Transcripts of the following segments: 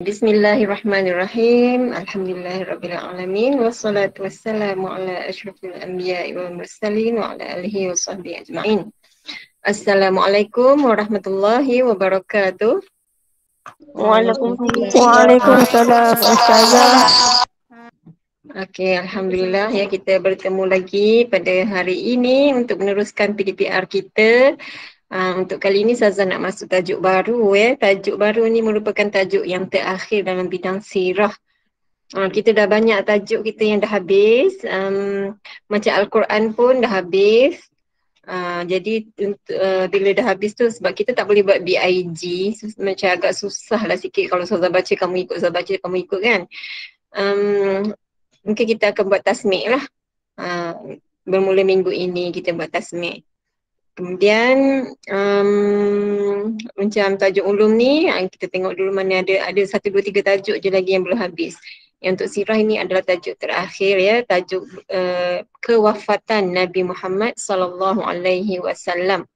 Bismillahirrahmanirrahim. Alhamdulillahirrabbilalamin. Wassalatu wassalamu ala asyrafil anbiya'i wal mursalin wa ala alihi wa sahbihi ajma'in. Assalamualaikum warahmatullahi wabarakatuh. Waalaikumsalam Ustazah. Okey, Alhamdulillah ya, kita bertemu lagi pada hari ini untuk meneruskan PDPR kita. Untuk kali ini Ustazah nak masuk tajuk baru ya. Tajuk baru ni merupakan tajuk yang terakhir dalam bidang sirah. Kita dah banyak tajuk kita yang dah habis. Macam Al-Quran pun dah habis. Jadi bila dah habis tu, sebab kita tak boleh buat BIG, macam agak susah lah sikit kalau Ustazah baca kamu ikut, Ustazah baca kamu ikut kan. Mungkin kita akan buat tasmik lah. Bermula minggu ini kita buat tasmik. Kemudian macam tajuk ulum ni, kita tengok dulu mana ada 1, 2, 3 tajuk je lagi yang belum habis. Yang untuk sirah ini adalah tajuk terakhir ya, tajuk kewafatan Nabi Muhammad sallallahu alaihi wasallam.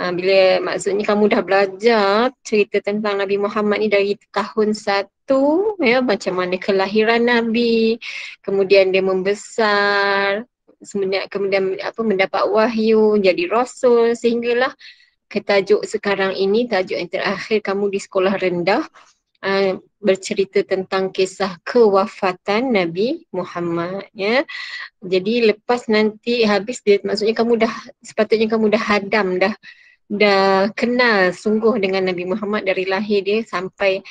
Bila maksudnya kamu dah belajar cerita tentang Nabi Muhammad ni dari tahun 1 ya, macam mana kelahiran Nabi, kemudian dia membesar, kemudian mendapat wahyu, jadi rasul, sehinggalah ke tajuk sekarang ini, tajuk yang terakhir kamu di sekolah rendah, bercerita tentang kisah kewafatan Nabi Muhammad ya. Jadi lepas nanti habis dia, maksudnya sepatutnya kamu dah hadam, dah kenal sungguh dengan Nabi Muhammad dari lahir dia sampai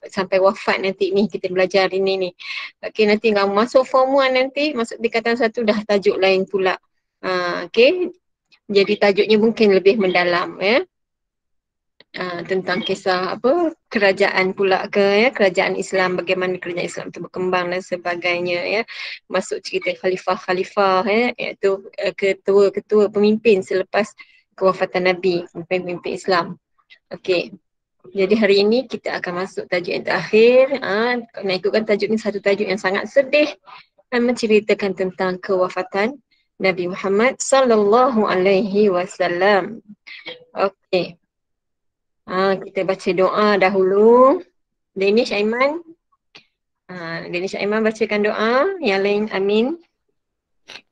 sampai wafat nanti ni, kita belajar ini ni. Okey, nanti kamu masuk form 1 nanti, masuk tingkatan 1 dah tajuk lain pula. Okey. Jadi tajuknya mungkin lebih mendalam ya. Tentang kisah kerajaan pula ke ya, kerajaan Islam, bagaimana kerajaan Islam itu berkembang dan sebagainya ya. Masuk cerita khalifah-khalifah ya, iaitu ketua-ketua pemimpin selepas kewafatan Nabi, pemimpin Islam. Okey. Jadi hari ini kita akan masuk tajuk yang terakhir. Nak ikutkan tajuk ni, satu tajuk yang sangat sedih dan menceritakan tentang kewafatan Nabi Muhammad sallallahu alaihi wasallam. Okey. Kita baca doa dahulu. Danish Aiman. Danish Aiman bacakan doa. Yang lain amin.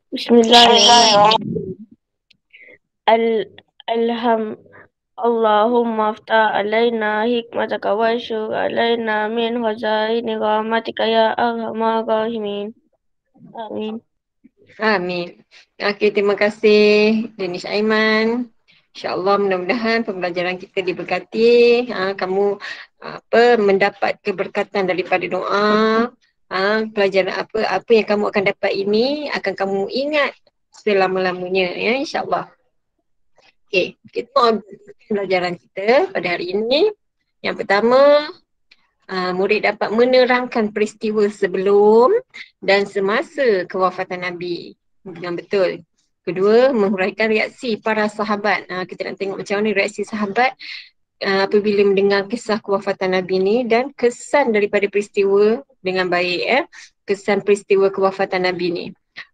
Bismillahirrahmanirrahim. Allahumma aftah alaina hikmataka wa syur alaina min khazaini rahmatika ya arhamar rahimin. Amin. Amin. Okey, terima kasih Danish Aiman. InsyaAllah mudah-mudahan pembelajaran kita diberkati. Kamu mendapat keberkatan daripada doa. Pelajaran apa yang kamu akan dapat ini akan kamu ingat selama-lamanya ya, insyaAllah. Okey, kita mulakan pelajaran kita pada hari ini. Yang pertama, murid dapat menerangkan peristiwa sebelum dan semasa kewafatan Nabi dengan betul. Kedua, menguraikan reaksi para sahabat. Kita nak tengok macam mana reaksi sahabat apabila mendengar kisah kewafatan Nabi ni dan kesan daripada peristiwa dengan baik ya. Kesan peristiwa kewafatan Nabi ni.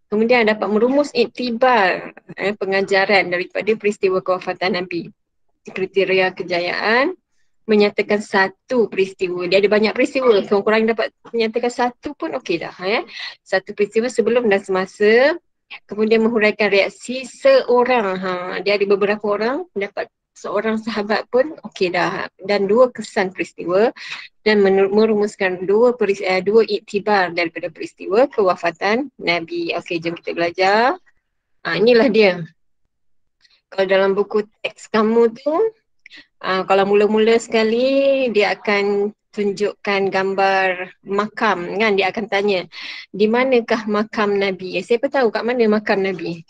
Kemudian dapat merumus iktibar pengajaran daripada peristiwa kewafatan Nabi. Kriteria kejayaan, menyatakan satu peristiwa. Dia ada banyak peristiwa. Kurang dapat menyatakan satu pun okey dah ya. Satu peristiwa sebelum dan semasa. Kemudian menghuraikan reaksi seorang. Dia ada beberapa orang, dapat seorang sahabat pun okey dah. Dan 2 kesan peristiwa dan merumuskan 2 iktibar daripada peristiwa kewafatan Nabi. Okey, jom kita belajar. Inilah dia. Kalau dalam buku teks kamu tu, kalau mula-mula sekali dia akan tunjukkan gambar makam kan, dia akan tanya di manakah makam Nabi. Siapa tahu kat mana makam Nabi?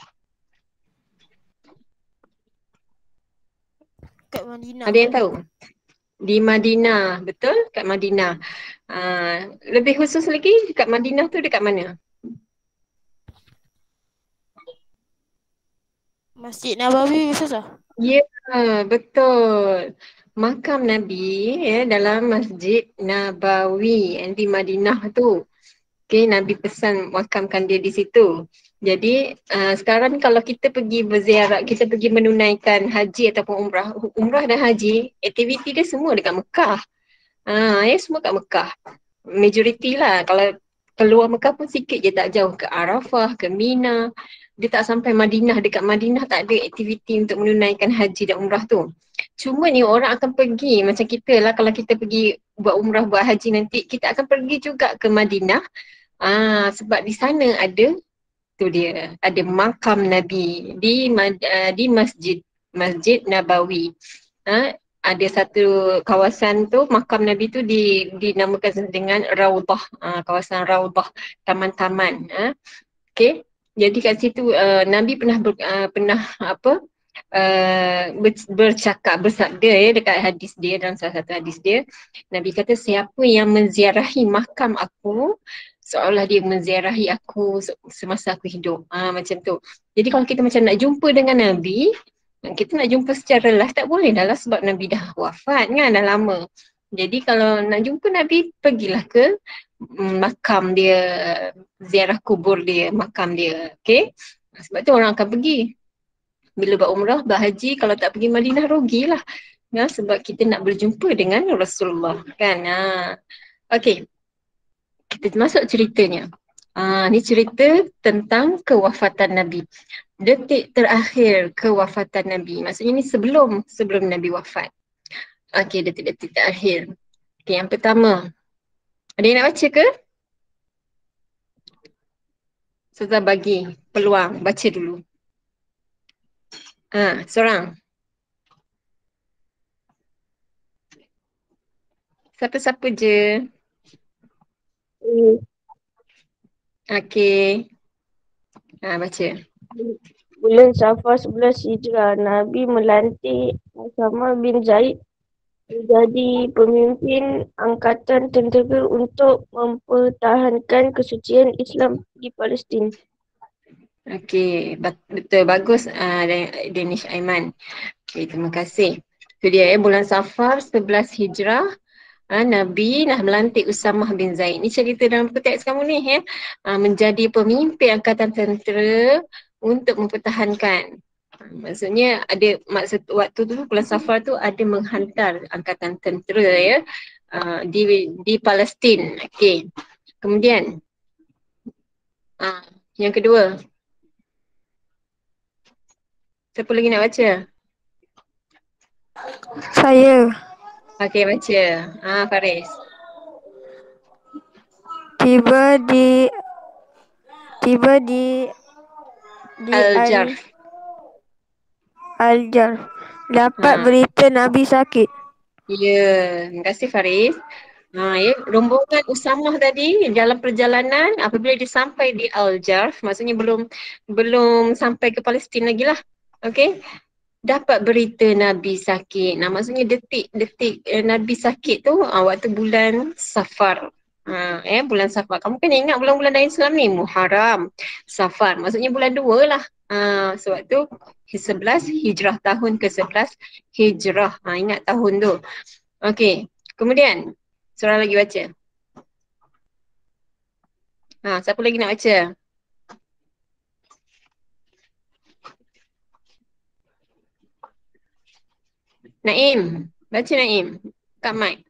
Kat Madinah. Ada yang tahu? Di Madinah, betul? Kat Madinah. Lebih khusus lagi, kat Madinah tu dekat mana? Masjid Nabawi, Ustazah. Ya, betul. Makam Nabi ya, dalam Masjid Nabawi di Madinah tu. Okay, Nabi pesan makamkan dia di situ. Jadi sekarang kalau kita pergi berziarah, kita pergi menunaikan haji ataupun umrah dan haji, aktiviti dia semua dekat Mekah. Semua kat Mekah. Majoriti lah. Kalau keluar Mekah pun sikit je, tak jauh ke Arafah, ke Mina. Dia tak sampai Madinah. Dekat Madinah tak ada aktiviti untuk menunaikan haji dan umrah tu. Cuma ni orang akan pergi macam kita lah, kalau kita pergi buat umrah, buat haji nanti, kita akan pergi juga ke Madinah. Sebab di sana ada, tu dia, ada makam Nabi di Masjid Nabawi. Ada satu kawasan tu, makam Nabi tu dinamakan dengan Raudhah, kawasan Raudhah, taman-taman. Okay. Jadi kat situ Nabi pernah bercakap, bersabda dekat hadis dia, dalam salah satu hadis dia, Nabi kata, siapa yang menziarahi makam aku seolah dia menziarahi aku semasa aku hidup. Macam tu. Jadi kalau kita macam nak jumpa dengan Nabi, kita nak jumpa secara live tak boleh dah lah, sebab Nabi dah wafat kan, dah lama. Jadi kalau nak jumpa Nabi, pergilah ke makam dia, ziarah kubur dia, makam dia. Okay? Sebab tu orang akan pergi. Bila buat umrah, berhaji, kalau tak pergi Madinah, rugilah. Sebab kita nak berjumpa dengan Rasulullah. Kan? Okay. Kita masuk ceritanya. Ni cerita tentang kewafatan Nabi. Detik terakhir kewafatan Nabi. Maksudnya ni sebelum Nabi wafat. Okey, detik-detik terakhir. Okey, yang pertama. Ada yang nak baca ke? Ustazah bagi peluang baca dulu. Seorang. Siapa-siapa je. Okey. Baca. Bulan Safar 11 Hijrah, Nabi melantik Usama bin Zaid menjadi pemimpin angkatan tentera untuk mempertahankan kesucian Islam di Palestin. Okey, betul, bagus Danish Aiman. Okey, terima kasih. Itu dia bulan Safar 11 Hijrah. Nabi dah melantik Usamah bin Zaid. Ni cerita dalam buku teks kamu ni menjadi pemimpin angkatan tentera untuk mempertahankan. Maksudnya ada maksud waktu tu bulan Safar tu ada menghantar angkatan tentera di Palestin. Okey. Kemudian yang kedua. Siapa lagi nak baca? Saya. Okey, baca. Faris. Tiba di Al-Jarf. Al-Jarf. Dapat berita Nabi sakit. Ya, terima kasih Faris. Rombongan Usamah tadi dalam perjalanan, apabila dia sampai di Al-Jarf, maksudnya belum sampai ke Palestin lagi lah. Okey. Dapat berita Nabi sakit. Maksudnya detik-detik Nabi sakit tu waktu bulan Safar. Bulan Safar. Kamu kan ingat bulan-bulan dalam Islam ni, Muharram, Safar. Maksudnya bulan 2 lah. Sebab tu 11 Hijrah, tahun ke-11 Hijrah. Ingat tahun tu. Okey. Kemudian seorang lagi baca. Siapa lagi nak baca? Naim. Baca Naim. Kat mic.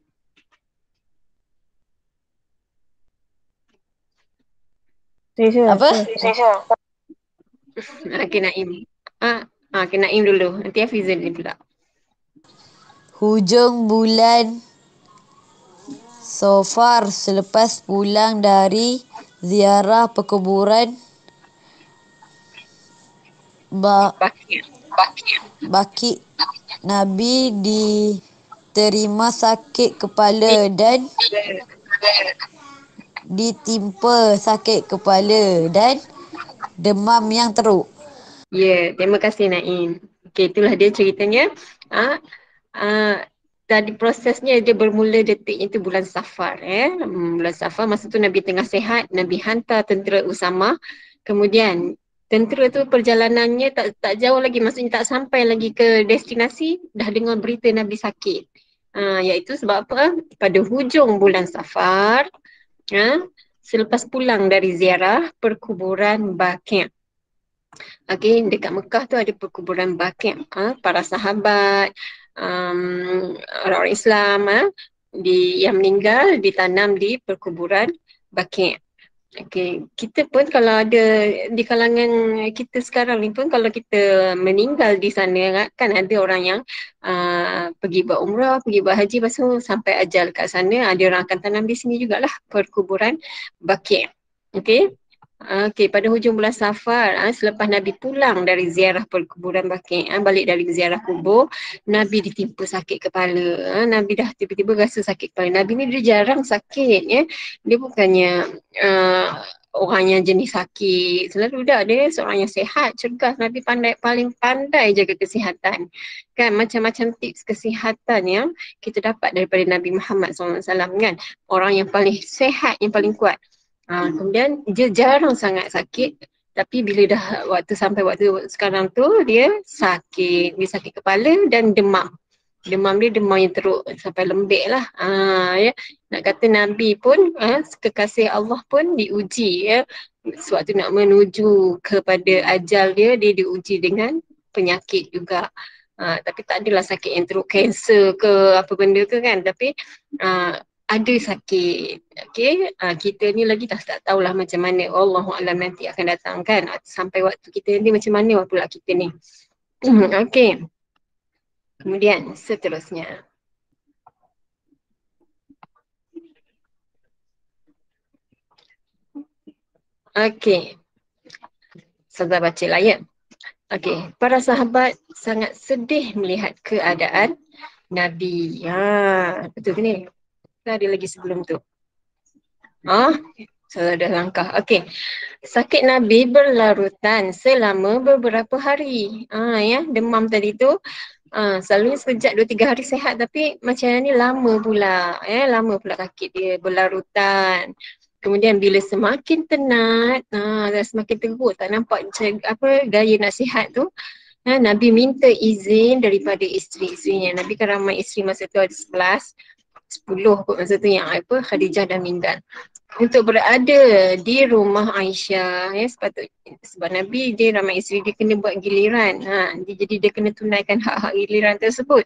Apa? Okey Naim. Okey Naim dulu. Nanti Hafizah dia pula. Hujung bulan Safar selepas pulang dari ziarah perkuburan Baqi, Nabi diterima sakit kepala dan ditimpa sakit kepala dan demam yang teruk. Ya, terima kasih Naim. Okey, itulah dia ceritanya. Tadi prosesnya dia bermula detiknya itu bulan Safar. Bulan Safar, masa tu Nabi tengah sihat, Nabi hantar tentera Usamah. Kemudian tentera tu perjalanannya tak jauh lagi, maksudnya tak sampai lagi ke destinasi, dah dengar berita Nabi sakit. Iaitu sebab apa? Pada hujung bulan Safar, selepas pulang dari ziarah perkuburan Baqi'. Okey, dekat Mekah tu ada perkuburan Baqi'. Para sahabat, orang-orang Islam yang meninggal ditanam di perkuburan Baqi'. Okey, kita pun kalau ada di kalangan kita sekarang ni pun, kalau kita meninggal di sana kan ada orang yang pergi buat umrah, pergi buat haji, lepas tu sampai ajal kat sana, ada orang akan tanam di sini jugalah, perkuburan Baqi'. Okey. Okey, pada hujung bulan Safar, selepas Nabi pulang dari ziarah perkuburan Baqi', balik dari ziarah kubur, Nabi ditimpa sakit kepala. Nabi dah tiba-tiba rasa sakit kepala. Nabi ni dia jarang sakit ya. Dia bukannya orang yang jenis sakit. Selalu dia seorang yang sihat, cergas. Nabi paling pandai jaga kesihatan. Kan macam-macam tips kesihatan yang kita dapat daripada Nabi Muhammad SAW kan. Orang yang paling sihat, yang paling kuat. Kemudian dia jarang sangat sakit, tapi bila dah sampai waktu sekarang tu dia sakit kepala dan demam. Demam yang teruk sampai lembik lah. Ya. Nak kata Nabi pun, kekasih Allah pun diuji ya. Sewaktu nak menuju kepada ajal dia diuji dengan penyakit juga. Tapi tak adalah sakit yang teruk, kanser ke apa benda ke kan. Tapi ada sakit. Okey, kita ni lagi tak tahulah macam mana Allahualam nanti akan datang kan. Sampai waktu kita ni macam mana pula kita ni. Okey. Kemudian seterusnya. Okey. Saya bacalah ya. Okey, para sahabat sangat sedih melihat keadaan Nabi. Betul ke ni? Ada lagi sebelum tu. Saya dah langkah. Okey. Sakit Nabi berlarutan selama beberapa hari. Ya, demam tadi tu selalunya sekejap 2-3 hari sihat, tapi macam ni lama pula. Lama pula sakit dia berlarutan. Kemudian bila semakin tenat, dah semakin teruk, tak nampak gaya nak sihat tu, Nabi minta izin daripada isteri-isterinya. Nabi kan ramai isteri masa tu, ada 10 kot masa tu yang Khadijah dah meninggal, untuk berada di rumah Aisyah ya. Sebab Nabi dia ramai isteri, dia kena buat giliran. Jadi dia kena tunaikan hak-hak giliran tersebut.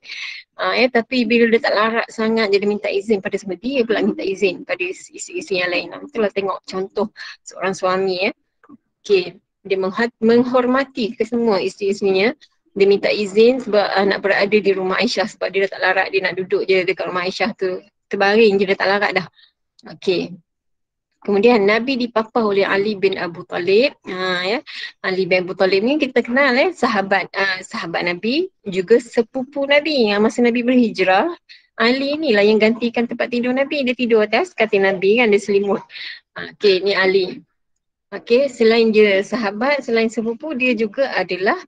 Tapi bila dia tak larat sangat, dia minta izin pada semua, dia pula minta izin pada isteri-isteri yang lain. Itulah tengok contoh seorang suami ya. Okey, dia menghormati ke semua isteri-isterinya. Dia minta izin sebab nak berada di rumah Aisyah, sebab dia dah tak larat, dia nak duduk je dekat rumah Aisyah tu, terbaring je, dia tak larat dah. Okey. Kemudian Nabi dipapah oleh Ali bin Abu Talib. Ya. Ali bin Abu Talib ni kita kenal sahabat Nabi, juga sepupu Nabi. Masa Nabi berhijrah, Ali ni lah yang gantikan tempat tidur Nabi. Dia tidur atas katil Nabi kan, dia selimut. Okey, ni Ali. Okey, selain dia sahabat, selain sepupu, dia juga adalah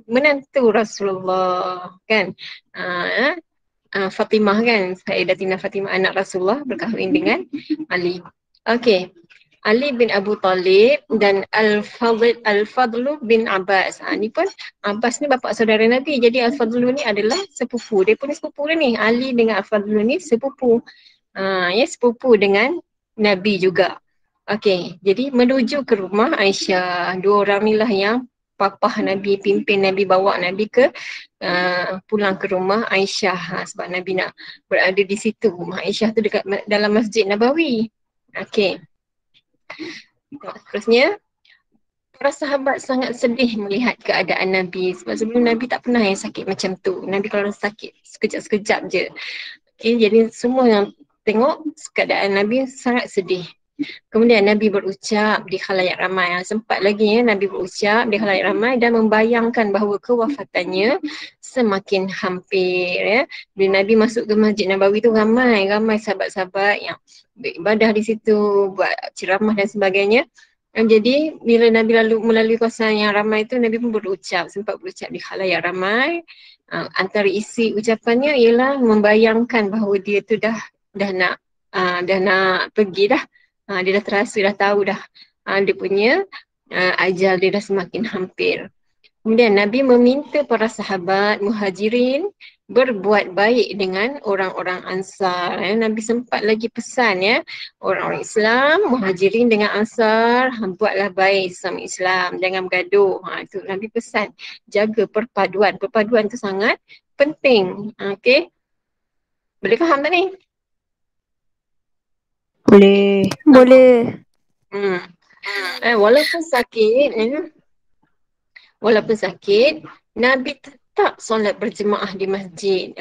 menantu Rasulullah kan. Fatimah kan, Sayyidatina Fatimah anak Rasulullah berkahwin dengan Ali. Okey, Ali bin Abu Talib dan Al-Fadl bin Abbas. Ni pun Abbas ni bapa saudara Nabi, jadi Al-Fadl ni adalah sepupu. Dia pun sepupu dia ni, Ali dengan Al-Fadl ni sepupu. Ya, sepupu dengan Nabi juga. Okey, jadi menuju ke rumah Aisyah. Dua orang ni lah yang papah Nabi, pimpin Nabi, bawa Nabi ke pulang ke rumah Aisyah. Sebab Nabi nak berada di situ. Rumah Aisyah tu dekat dalam Masjid Nabawi. Okey. Terusnya, para sahabat sangat sedih melihat keadaan Nabi. Sebab sebelum Nabi tak pernah yang sakit macam tu. Nabi kalau sakit sekejap-sekejap je. Okay, jadi semua yang tengok keadaan Nabi sangat sedih. Kemudian Nabi berucap di khalayak ramai. Sempat lagi Nabi berucap di khalayak ramai dan membayangkan bahawa kewafatannya semakin hampir ya. Bila Nabi masuk ke Masjid Nabawi tu, ramai sahabat-sahabat yang beribadah di situ, buat ceramah dan sebagainya. Jadi bila Nabi melalui kawasan yang ramai tu, Nabi pun sempat berucap di khalayak ramai. Antara isi ucapannya ialah membayangkan bahawa dia tu dah nak pergi dah. Dia dah terasa, dah tahu dah dia punya ajal dia dah semakin hampir. Kemudian Nabi meminta para sahabat Muhajirin berbuat baik dengan orang-orang Ansar. Nabi sempat lagi pesan ya, orang-orang Islam, Muhajirin dengan Ansar, buatlah baik sama Islam, jangan bergaduh. Itu Nabi pesan, jaga perpaduan. Perpaduan tu sangat penting. Okey. Boleh faham tak ni? Boleh. Boleh. Hmm. Walaupun sakit, walaupun sakit, Nabi tetap solat berjemaah di masjid.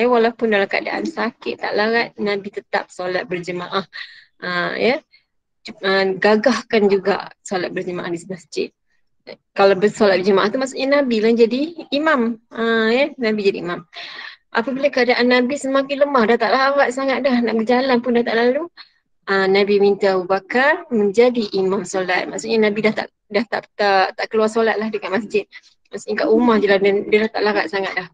Walaupun dalam keadaan sakit, tak larat, Nabi tetap solat berjemaah. Gagahkan juga solat berjemaah di masjid. Kalau bersolat berjemaah tu maksudnya Nabi lah jadi imam. Nabi jadi imam. Apabila keadaan Nabi semakin lemah, dah tak larat sangat dah, nak berjalan pun dah tak lalu, Nabi minta Abu Bakar menjadi imam solat. Maksudnya Nabi dah tak keluar solat lah dekat masjid. Maksudnya kat rumah je lah, dia dah tak larat sangat dah.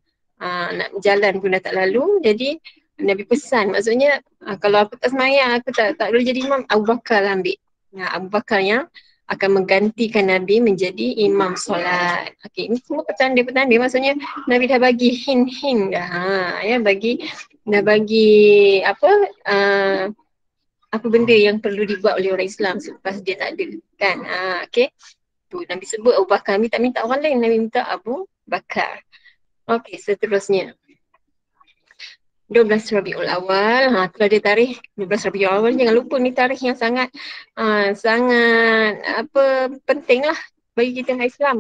Nak berjalan pun dah tak lalu. Jadi Nabi pesan, maksudnya kalau aku tak semayang, aku tak boleh jadi imam, Abu Bakar lah ambil. Abu Bakar yang akan menggantikan Nabi menjadi imam solat. Okey, ini semua petanda-petanda, maksudnya Nabi dah bagi hint-hint dah. Dah bagi apa benda yang perlu dibuat oleh orang Islam selepas dia tak ada, kan? Okey. Tu Nabi sebut Abu Bakar, Nabi tak minta orang lain, Nabi minta Abu Bakar. Okey, seterusnya 12 Rabiul Awal, tu ada tarikh 12 Rabiul Awal. Jangan lupa ni tarikh yang sangat penting lah bagi kita orang Islam.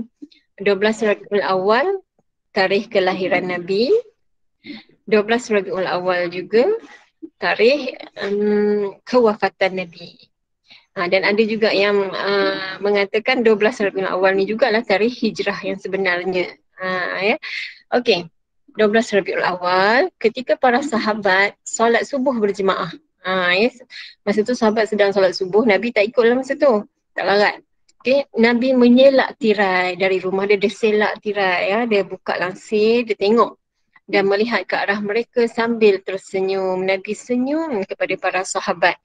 12 Rabiul Awal, tarikh kelahiran Nabi. 12 Rabiul Awal juga tarikh kewafatan Nabi. Dan ada juga yang mengatakan 12 Rabiul Awal ni jugalah tarikh hijrah yang sebenarnya. Okey. 12 Rabiul Awal, ketika para sahabat solat subuh berjemaah. Masa tu sahabat sedang solat subuh, Nabi tak ikut dalam masa tu. Tak larat. Okay. Nabi menyelak tirai dari rumah dia selak tirai. Dia buka langsir, dia tengok dan melihat ke arah mereka sambil tersenyum. Nabi senyum kepada para sahabat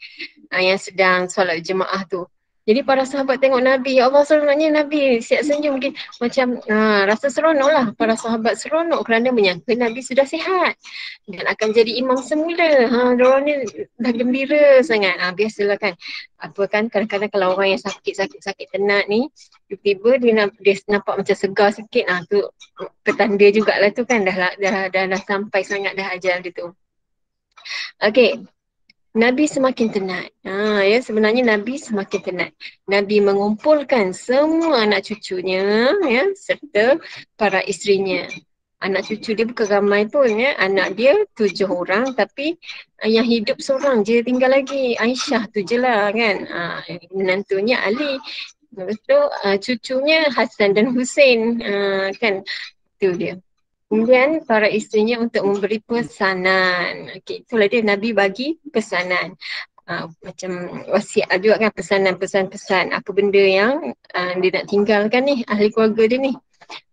yang sedang solat jemaah tu. Jadi para sahabat tengok Nabi, ya Allah, seronoknya Nabi siap senyum, macam rasa seronok lah. Para sahabat seronok kerana menyangka Nabi sudah sihat dan akan jadi imam semula. Diorang ni dah gembira sangat. Biasalah kan, kadang-kadang kalau orang yang sakit tenat ni, tiba-tiba dia nampak macam segar sikit, tu petanda jugalah tu kan, dah sampai sangat dah ajal dia tu. Okey. Nabi semakin tenat. Sebenarnya Nabi semakin tenat. Nabi mengumpulkan semua anak cucunya, serta para isterinya. Anak cucu dia bukan ramai pun, anak dia 7 orang, tapi yang hidup seorang je tinggal lagi. Aisyah tu je lah kan. Menantunya Ali. Lepas tu cucunya Hasan dan Hussein, kan. Tu dia. Kemudian para isterinya untuk memberi pesanan. Okey, itulah dia Nabi bagi pesanan. Macam wasiat juga kan, pesan-pesan apa benda yang dia nak tinggalkan ni, ahli keluarga dia ni.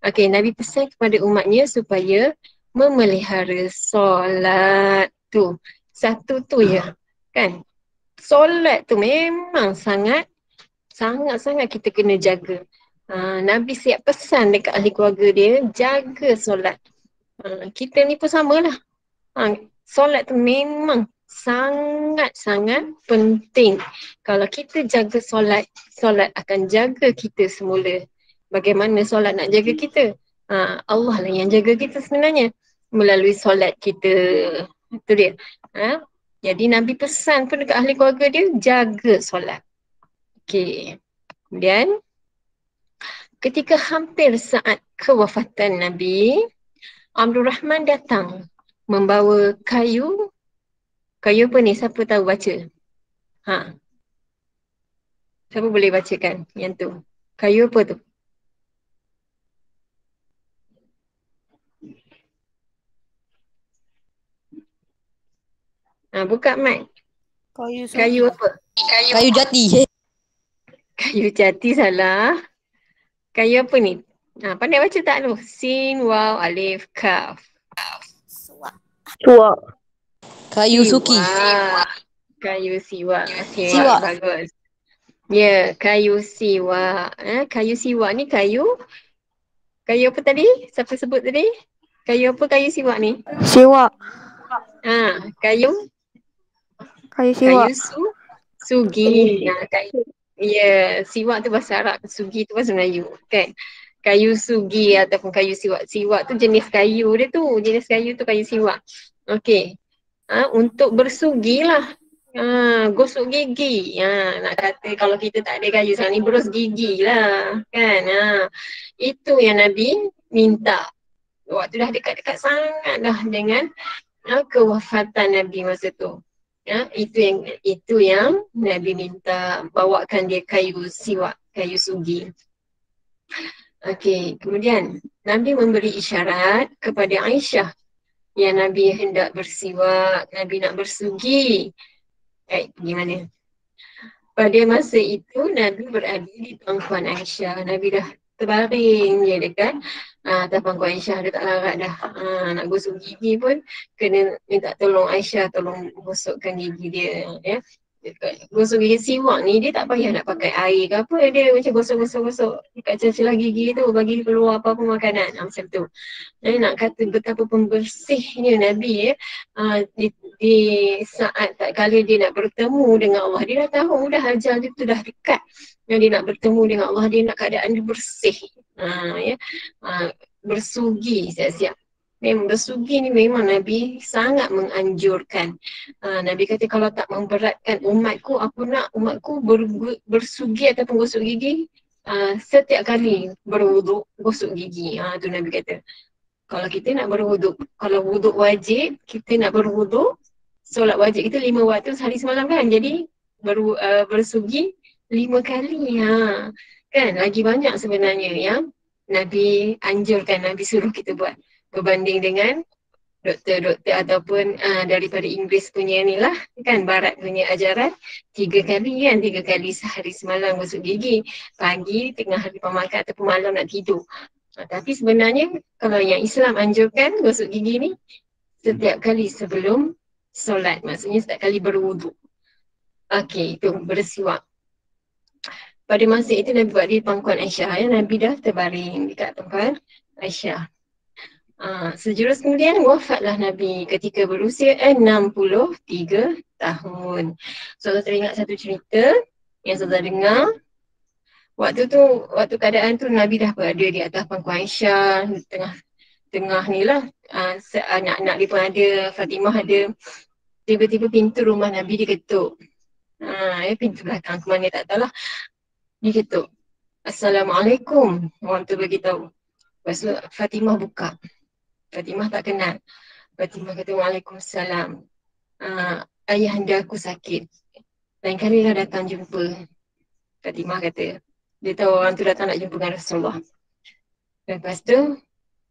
Okey, Nabi pesan kepada umatnya supaya memelihara solat tu. Satu tu ya, kan. Solat tu memang sangat kita kena jaga. Nabi siap pesan dekat ahli keluarga dia, jaga solat. Kita ni pun samalah. Solat tu memang sangat-sangat penting. Kalau kita jaga solat, solat akan jaga kita semula. Bagaimana solat nak jaga kita? Allah lah yang jaga kita sebenarnya melalui solat kita. Itu dia. Jadi Nabi pesan pun dekat ahli keluarga dia, jaga solat. Okey. Kemudian ketika hampir saat kewafatan Nabi, Abdul Rahman datang membawa kayu. Kayu apa ni? Siapa tahu baca? Siapa boleh bacakan yang tu? Kayu apa tu? Buka mic. Kayu apa? Kayu jati. Kayu jati salah. Kayu apa ni? Pandai baca tak lu? Sin, waw, alif, kaf. Suak. Kayu suki. Kayu siwak. Siwak. Bagus. Ya, kayu siwak. Kayu siwak ni kayu apa tadi? Siapa sebut tadi? Kayu apa kayu siwak ni? Siwak. Kayu Siwak. sugi. Siwak tu bahasa Arab, sugi tu bahasa Melayu, kan? Kayu sugi ataupun kayu siwak. Siwak tu jenis kayu dia tu. Jenis kayu tu kayu siwak. Okey. untuk bersugilah. Gosok gigi. Nak kata kalau kita tak ada kayu sekarang ni berus gigi lah kan. Itu yang Nabi minta. Waktu dah dekat-dekat sangat dah dengan kewafatan Nabi masa tu. Itu yang Nabi minta, bawakan dia kayu siwak, kayu sugi. Okey, kemudian Nabi memberi isyarat kepada Aisyah yang Nabi hendak bersiwak, Nabi nak bersugi. Pergi mana? Pada masa itu Nabi berada di pangkuan Aisyah. Nabi dah terbaring je dekat atas pangkuan Aisyah, dia tak larat dah. Nak gosok gigi pun kena minta tolong Aisyah, tolong gosokkan gigi dia. Ya. Gosok gigi siwak ni dia tak payah nak pakai air ke apa, dia macam gosok-gosok dekat celah-celah gigi tu bagi keluar apa-apa makanan. Macam tu. Jadi nak kata betapa pembersihnya Nabi ya. Di saat tak kala dia nak bertemu dengan Allah, dia dah tahu dah ajal dia tu dah dekat. Yang dia nak bertemu dengan Allah, dia nak keadaan dia bersih. Bersugi siap-siap. Memang bersugi ni memang Nabi sangat menganjurkan. Nabi kata kalau tak memberatkan umatku, aku nak umatku bersugi ataupun gosok gigi setiap kali berwuduk gosok gigi. Tu Nabi kata. Kalau kita nak berwuduk, kalau wuduk wajib, kita nak berwuduk, solat wajib kita 5 waktu sehari semalam kan. Jadi bersugi 5 kali. Kan lagi banyak sebenarnya yang Nabi anjurkan, Nabi suruh kita buat. Berbanding dengan doktor-doktor ataupun daripada Inggeris punya ni lah kan, barat punya ajaran 3 kali kan, 3 kali sehari semalam gosok gigi, pagi, tengah hari pemakan ataupun malam nak tidur. Tapi sebenarnya kalau yang Islam anjurkan gosok gigi ni setiap kali sebelum solat, maksudnya setiap kali berwuduk. Okey, itu bersiwak. Pada masa itu Nabi buat di pangkuan Aisyah ya, Nabi dah terbaring dekat pangkuan Aisyah. Sejurus kemudian wafatlah Nabi ketika berusia 63 tahun. Saudara teringat satu cerita yang saudara dengar. Waktu keadaan tu Nabi dah berada di atas pangkuan Aisyah, tengah ni lah, anak-anak dia pun ada, Fatimah ada. Tiba-tiba pintu rumah Nabi diketuk. Pintu belakang ke mana tak tahulah. Diketuk. Assalamualaikum, orang tu beritahu. Lepas tu Fatimah buka. Fatimah tak kenal. Fatimah kata Waalaikumsalam. Ayahanda aku sakit. Lain kali lah datang jumpa. Fatimah kata. Dia tahu orang tu datang nak jumpa dengan Rasulullah. Lepas tu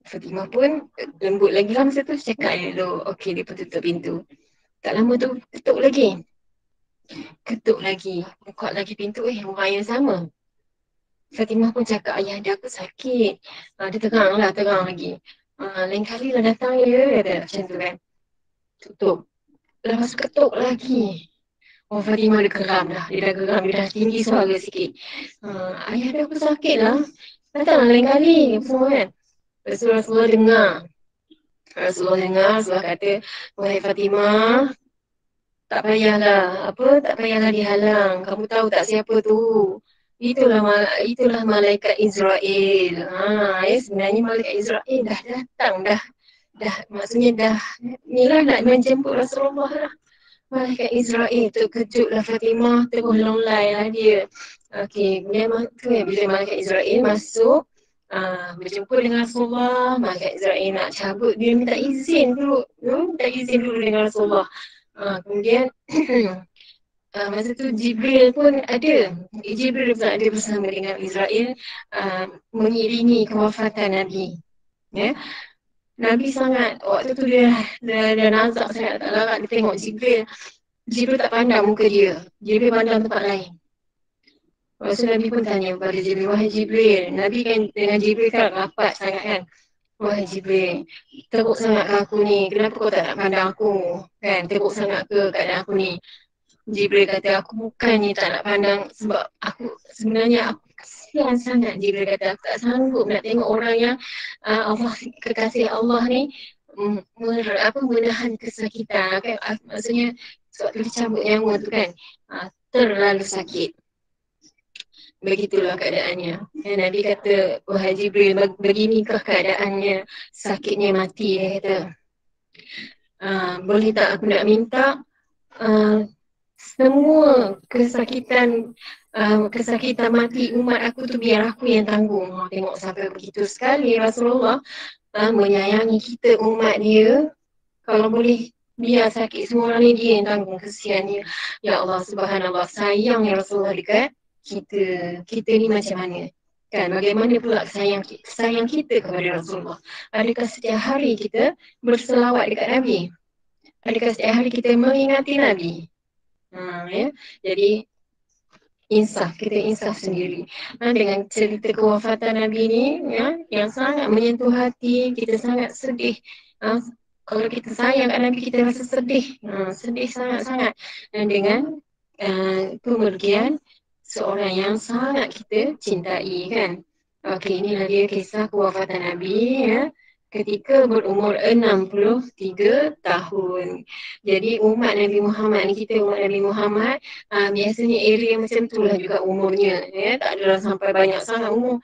Fatimah pun lembut lagi lah masa tu. Cakap dia dulu. Okey, dia pun tutup pintu. Tak lama tu ketuk lagi. Buka lagi pintu. Orang yang sama. Fatimah pun cakap ayahanda aku sakit. Dia terang lagi. Lain kali lah datang ya, kata macam tu kan. Tutup. Lepas ketuk lagi. Fatimah dia geram dah. Dia dah tinggi suara sikit. Ayah dia aku sakit lah. Datanglah lain kali. Semua kan. Rasulullah dengar. Rasulullah kata, wahai Fatimah, tak payahlah dihalang. Kamu tahu tak siapa tu? Itulah malaikat Israel. Sebenarnya malaikat Israel dah datang dah. Maksudnya dah inilah nak menjemput Rasulullah lah. Malaikat Israel terkejutlah Fatimah, terus longlai lah dia. Okey, bila malaikat Israel masuk berjumpa dengan Rasulullah, malaikat Israel nak cabut, dia minta izin dulu dengan Rasulullah. Kemudian masa tu Jibril pun ada. Jibril pun ada bersama dengan Israel mengiringi kewafatan Nabi. Ya. Nabi sangat, waktu tu dia nazak sangat, tak larat dia tengok Jibril. Jibril tak pandang muka dia. Jibril pandang tempat lain. Lepas tu Nabi pun tanya kepada Jibril, wahai Jibril. Nabi kan dengan Jibril kan rapat sangat kan. Wahai Jibril, teruk sangat ke aku ni? Kenapa kau tak nak pandang aku? Kan, teruk sangat ke keadaan aku ni? Jibril kata, aku bukannya tak nak pandang sebab aku kasihan sangat. Jibril kata, aku tak sanggup nak tengok orang yang kekasih Allah ni menahan kesakitan kan? Maksudnya sewaktu dicabut nyawa tu kan, terlalu sakit. Begitulah keadaannya. Nabi kata, wahai Jibril, beginikah keadaannya, sakitnya mati, dia kata. boleh tak aku nak minta semua kesakitan mati umat aku tu biar aku yang tanggung. Tengok sampai begitu sekali Rasulullah menyayangi kita umat dia. Kalau boleh biar sakit semua orang ni dia yang tanggung, kesiannya. Ya Allah, subhanallah, sayang ya Rasulullah dekat kita. Kita ni macam mana? Kan, bagaimana pula sayang kita kepada Rasulullah? Adakah setiap hari kita berselawat dekat Nabi? Adakah setiap hari kita mengingati Nabi? Ya. Jadi kita insaf sendiri dengan cerita kewafatan Nabi ni ya, yang sangat menyentuh hati. Kita sangat sedih. Kalau kita sayang kat Nabi, kita rasa sedih, sedih sangat-sangat. Dan dengan kemergian seorang yang sangat kita cintai, kan. Okey, inilah dia kisah kewafatan Nabi ya, ketika berumur 63 tahun. Jadi umat Nabi Muhammad ni, kita umat Nabi Muhammad, biasanya area macam tu lah juga umurnya ya, tak adalah sampai banyak sangat umur.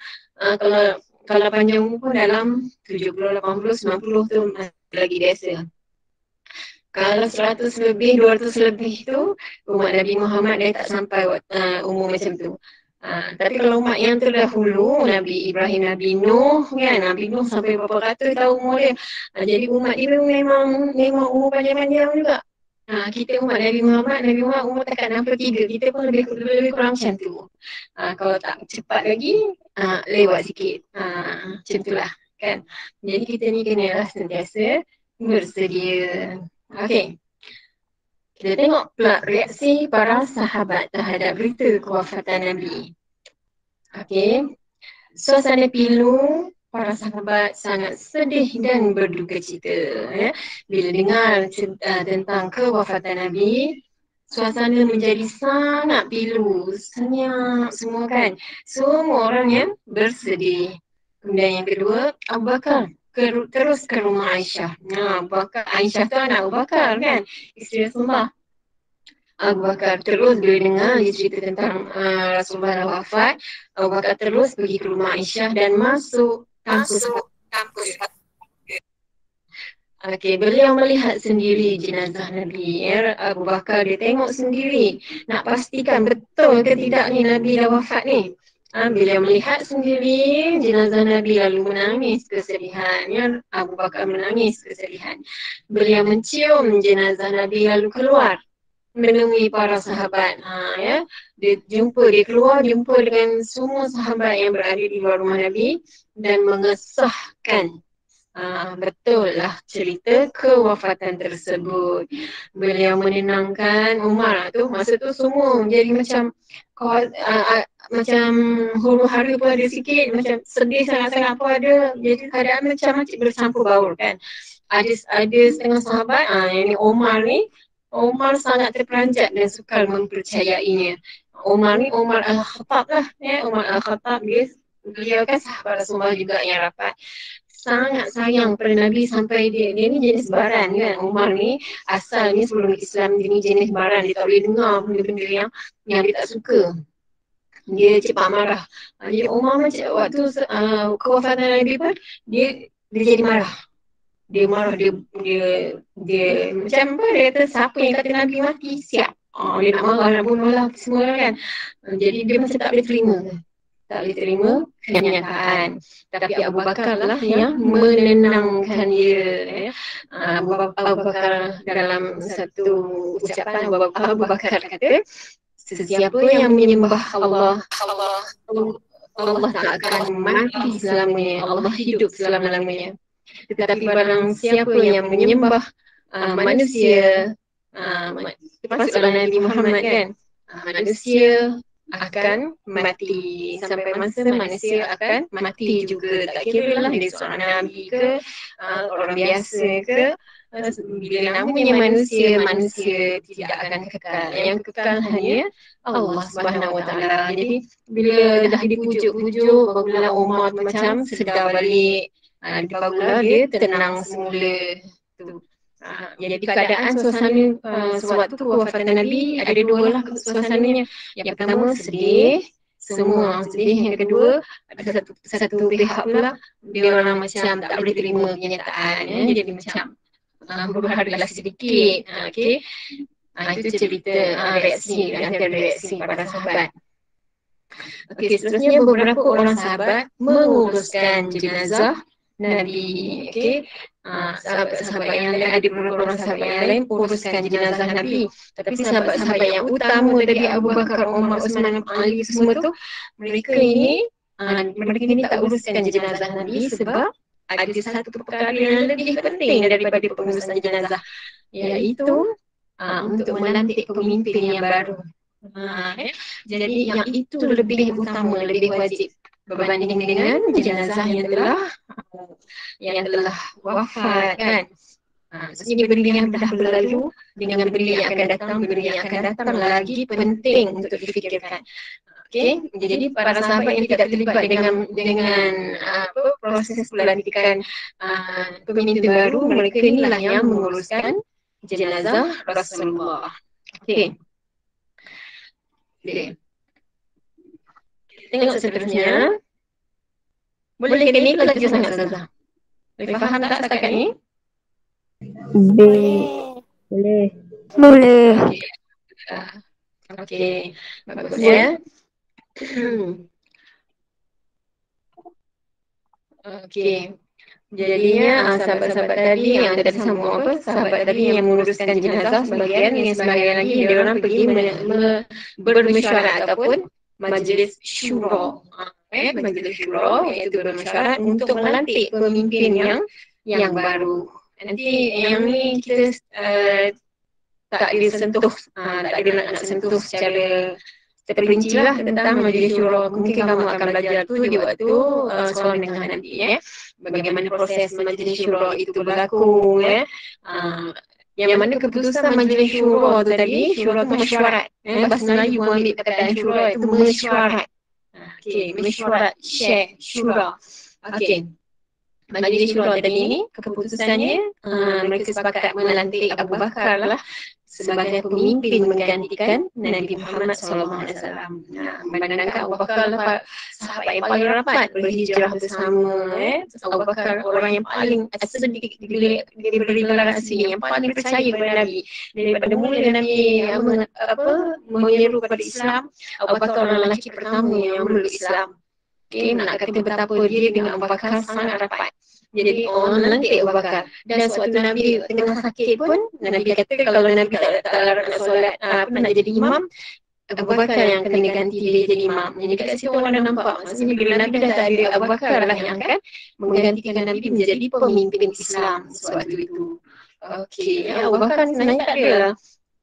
Kalau panjang umur pun dalam 70, 80, 90 tu lagi biasa. Kalau 100 lebih, 200 lebih tu umat Nabi Muhammad dia tak sampai umur macam tu. Tapi kalau umat yang terdahulu, Nabi Ibrahim, Nabi Nuh kan, Nabi Nuh sampai berapa ratus tahun umur dia. Jadi umat dia memang umur panjang-panjang juga. Kita umat Nabi Muhammad umur takat 63, kita pun lebih kurang macam tu. Kalau tak cepat lagi, lewat sikit. Macam itulah kan. Jadi kita ni kenalah sentiasa bersedia. Okey. Kita tengok pula reaksi para sahabat terhadap berita kewafatan Nabi. Okey. Suasana pilu, para sahabat sangat sedih dan berduka cita ya. Bila dengar tentang kewafatan Nabi, suasana menjadi sangat pilu, senyap semua kan. Semua orang yang bersedih. Kemudian yang kedua, Abu Bakar terus ke rumah Aisyah. Aisyah tu anak Abu Bakar kan, isteri Rasulullah. Abu Bakar terus bila dengar dia cerita tentang Rasulullah wafat, Abu Bakar terus pergi ke rumah Aisyah dan masuk kampus. Okey, beliau melihat sendiri jenazah Nabi. Abu Bakar dia tengok sendiri, nak pastikan betul ke tidak ni Nabi dah wafat ni. Beliau melihat sendiri jenazah Nabi lalu menangis kesedihan. Abu Bakar menangis kesedihan. Beliau mencium jenazah Nabi lalu keluar menemui para sahabat. Dia keluar jumpa dengan semua sahabat yang berada di luar rumah Nabi dan mengesahkan betul lah cerita kewafatan tersebut. Beliau menenangkan Umar tu. Masa tu semua menjadi macam huru-hara pun ada sikit, macam sedih sangat-sangat pun ada. Jadi keadaan macam bercampur baur kan. Ada setengah sahabat, yang ni Umar sangat terperanjat dan sukar mempercayainya. Umar Al-Khattab lah ya. Umar Al-Khattab beliau kan sahabat Rasulullah juga yang rapat. Sangat sayang pada Nabi sampai dia ni jenis baran kan. Umar ni asalnya sebelum Islam dia ni jenis baran. Dia tak boleh dengar benda-benda yang dia tak suka. Dia cepat marah. Jadi Umar macam waktu kewafatan Nabi pun dia jadi marah. Dia marah, dia macam apa, dia kata siapa yang kata Nabi mati siap. Dia nak marah, nak bunuh lah semua kan. Jadi dia macam tak boleh terima kenyataan. Tapi Abu Bakar lah yang menenangkan dia. Abu Bakar dalam satu ucapan, Abu Bakar kata, sesiapa yang menyembah Allah tak akan mati selamanya. Allah hidup selama-lamanya. Tetapi barang siapa yang menyembah manusia, termasuklah Nabi Muhammad kan, manusia akan mati. Sampai masa manusia akan mati juga. Tak kira lah dia seorang Nabi ke, orang biasa ke. Bila namanya manusia tidak akan kekal. Yang kekal hanya Allah Subhanahu Wa Taala. Jadi bila dah dipujuk-pujuk, barulah Umar macam sedar balik. Barulah dia tenang semula tu. Jadi keadaan suasana sewaktu kewafatan Nabi ada dua lah suasananya. Yang pertama sedih, semua sedih. Yang kedua ada satu pihak pula dia orang macam tak boleh terima kenyataan. Jadi macam huru-haralah sedikit. Okey. Itu cerita reaksi, antara reaksi para sahabat. Okey, seterusnya beberapa orang sahabat menguruskan jenazah Nabi. Okey. Sahabat-sahabat yang lain, ada beberapa orang sahabat yang lain uruskan jenazah Nabi. Tapi sahabat-sahabat yang utama tadi, Abu Bakar, Umar, Uthman, Ali semua tu, mereka ini tak uruskan jenazah Nabi sebab ada satu perkara yang lebih penting daripada pengurusan jenazah, iaitu untuk melantik pemimpin yang baru. Jadi yang itu lebih utama, lebih wajib berbanding dengan jenazah yang telah wafat, kan. Ini benda yang dah berlalu dengan benda yang akan datang, benda yang akan datang lagi penting untuk difikirkan. Okey, jadi para sahabat yang tidak terlibat dengan proses pelantikan pemimpin baru, mereka inilah yang menguruskan jenazah Rasulullah. Okey. Tengok seterusnya. Boleh ke ni lagi sangat Ustazah? Boleh faham tak setakat ni? Boleh. Boleh. Okey. Bagus ya. Okey. Jadinya sahabat-sahabat tadi yang tadi sambung sahabat tadi yang menguruskan jenazah sebahagian, yang sebahagian lagi dia orang pergi bermesyuarat ataupun majlis syura. Majlis syura iaitu bermesyuarat untuk melantik pemimpin yang baru. Nanti yang ni kita tak ada sentuh, tak ada nak sentuh secara terperinci lah tentang majlis syura. Mungkin kamu akan belajar tu di waktu soalan menengah nanti, bagaimana proses majlis syura itu berlaku, yang mana keputusan majlis syura tu tadi, syura tu mesyuarat, bahasa Melayu ambil perkataan syura itu mesyuarat. Okey, mesyuarat, share, syura. Okey. Majlis syura tadi ni keputusannya mereka sepakat melantik Abu Bakar lah sebagai pemimpin menggantikan Nabi Muhammad SAW. Bayangkan Abu Bakar lah sahabat yang paling rapat berhijrah bersama. Abu Bakar orang yang paling sedikit diberi gelar asli, yang paling percaya kepada Nabi. Daripada mula Nabi menyeru kepada Islam, Abu Bakar orang lelaki pertama yang memeluk Islam. Okay, nak kata betapa dia dengan Abu Bakar sangat rapat. Jadi orang lantik Abu Bakar. Dan sewaktu Nabi tengah sakit pun, Nabi kata kalau Nabi tak larat nak solat, nak jadi imam, Abu Bakar yang kena ganti dia jadi imam. Jadi kat situ orang dah nampak, maksudnya bila Nabi dah tak ada, Abu Bakar lah yang akan menggantikan Nabi menjadi pemimpin Islam sewaktu itu. Okey, Abu Bakar sebenarnya tak ada lah.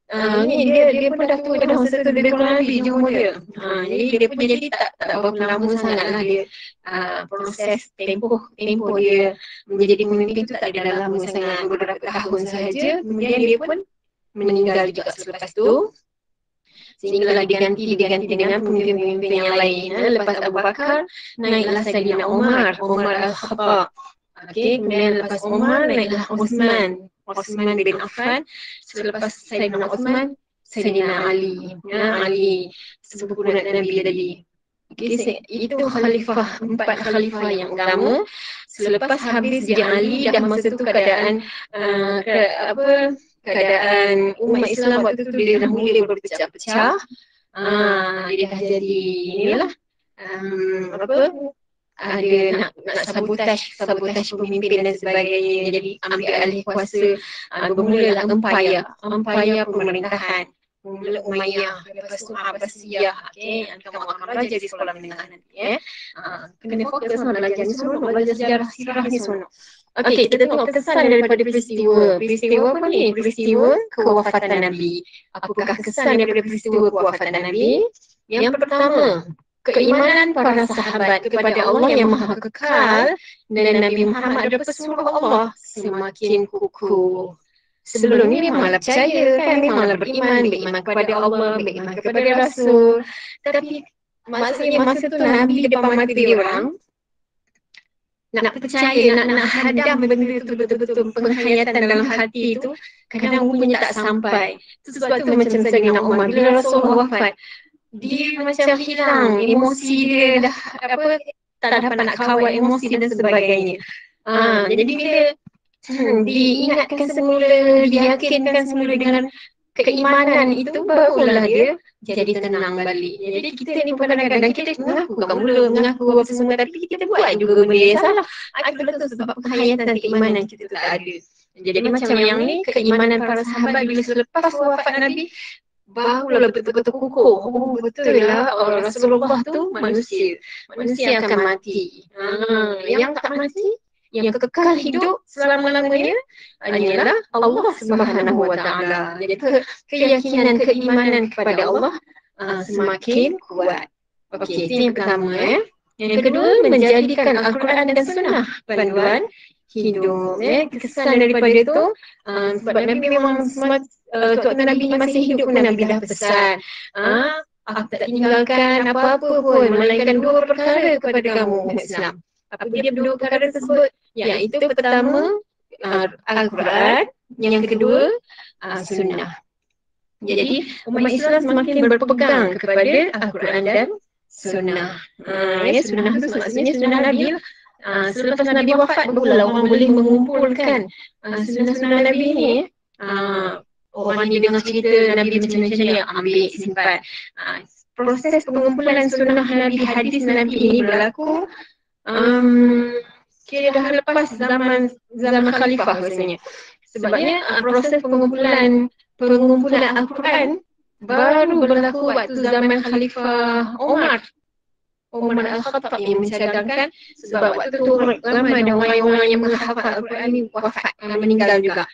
Dia pun dah tua dah masa tu, lebih kurang lebih je umur dia. Jadi dia pun jadi tak berapa lama sangat lah dia proses tempoh dia menjadi pemimpin tu tak ada lama sangat, beberapa tahun sahaja. Kemudian dia pun meninggal juga selepas tu, sehinggalah diganti dengan pemimpin-pemimpin yang lain. Lepas Abu Bakar naiklah Sayyidina Umar Al-Khattab. Okey, kemudian lepas Umar naiklah Uthman bin Affan. Selepas Sayyidina Uthman, Sayyidina Ali. Ali sepupu Nabi tadi. Okay, itu khalifah, 4 khalifah yang utama. Selepas habis dia Ali, dah masa tu keadaan umat Islam waktu tu dia dah mula berpecah-pecah. Dia dah jadi inilah ada nak sabotaj pemimpin dan sebagainya. Jadi ambil alih kuasa, bermulalah empayar pemerintahan. Mula Umayyah, lepas tu Abbasiyah. Okey, kamu akan belajar di sekolah menengah nanti. Kena fokus nak belajar ni semua, nak belajar sejarah ni semua. Okey, kita tengok kesan daripada peristiwa. Peristiwa apa ni? Peristiwa kewafatan Nabi. Apakah kesan daripada peristiwa kewafatan Nabi? Yang pertama, keimanan para sahabat kepada Allah yang Maha Kekal dan Nabi Muhammad ada pesuruh Allah semakin kukuh. Sebelum ni memanglah percaya kan, memanglah beriman kepada Allah, beriman kepada Rasul. Tapi maksudnya masa tu Nabi depan mata dia orang, nak percaya, nak hadam benda tu betul-betul penghayatan dalam hati tu, kadang rupanya tak sampai. Sebab tu macam Sayyidina Umar, bila Rasul wafat, dia macam hilang emosi dia, dah tak dapat nak kawal emosi dan sebagainya. Jadi bila diingatkan semula, diyakinkan semula dengan keimanan itu, barulah dia jadi tenang balik. Jadi kita ni pun kadang-kadang kita mengaku kat mulut, mengaku apa semua, tapi kita buat juga benda yang salah. Itu betul sebab penghayatan keimanan kita tu tak ada. Jadi macam yang ni, keimanan para sahabat bila selepas wafat Nabi, barulah betul-betul kukuh. Oh, betul lah, Rasulullah tu manusia. Manusia akan mati. Yang tak mati, yang kekal hidup selama-lamanya hanyalah Allah Subhanahu wa taala. Jadi keyakinan, keimanan kepada Allah semakin kuat. Okey, itu yang pertama Yang kedua, menjadikan Al-Quran dan Sunnah panduan hidup. Kesan daripada tu, sebab Nabi memang waktu Nabi masih hidup pun Nabi dah pesan, aku tak tinggalkan apa-apa pun melainkan dua perkara kepada kamu umat Islam. Apa dia dua perkara tersebut? Iaitu pertama Al-Quran, yang kedua Sunnah. Jadi umat Islam semakin berpegang kepada Al-Quran dan Sunnah. Sunnah tu maksudnya Sunnah Nabi lah. Selepas Nabi wafat, barulah orang boleh mengumpulkan sunnah-sunnah Nabi ni. Orang ni dengar cerita Nabi macam-macam ni, ambil, simpan. Proses pengumpulan sunnah Nabi, hadis Nabi ini berlaku kira dah lepas zaman khalifah rasanya. Sebabnya proses pengumpulan Al-Quran baru berlaku waktu zaman Khalifah Umar Al-Khattab yang mencadangkan, sebab waktu tu ramai ada orang yang menghafal Al-Quran ni wafat, meninggal juga.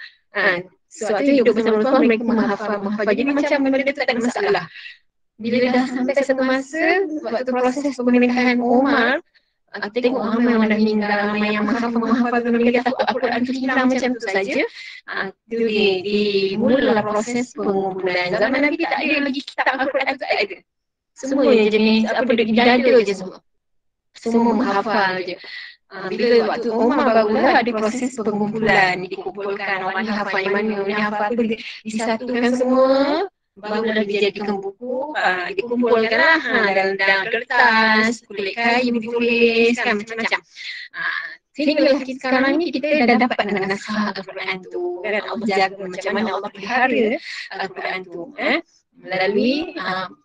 Sewaktu hidup bersama Rasulullah, mereka menghafal. Jadi macam benda tu tak ada masalah. Bila dah sampai satu masa, waktu proses pemerintahan Umar, tengok ramai orang dah meninggal, ramai yang menghafal, mereka tahu Al-Quran tu hilang macam tu saja. Dimulalah proses pengumpulan. Zaman Nabi tak ada lagi kitab Al-Quran tu, tak ada. Semuanya jenis di dada je semua. Semua menghafal je. Bila waktu Umar barulah ada proses pengumpulan, dikumpulkan orang ni hafal yang mana, ni hafal tu, disatukan semua, barulah dijadikan buku, dikumpulkan lah dalam kertas, kulit kayu dituliskan macam-macam. Sehinggalah sekarang ni kita dah dapat naskah Al-Quran tu, kan? Allah jaga macam mana Allah pelihara Al-Quran tu melalui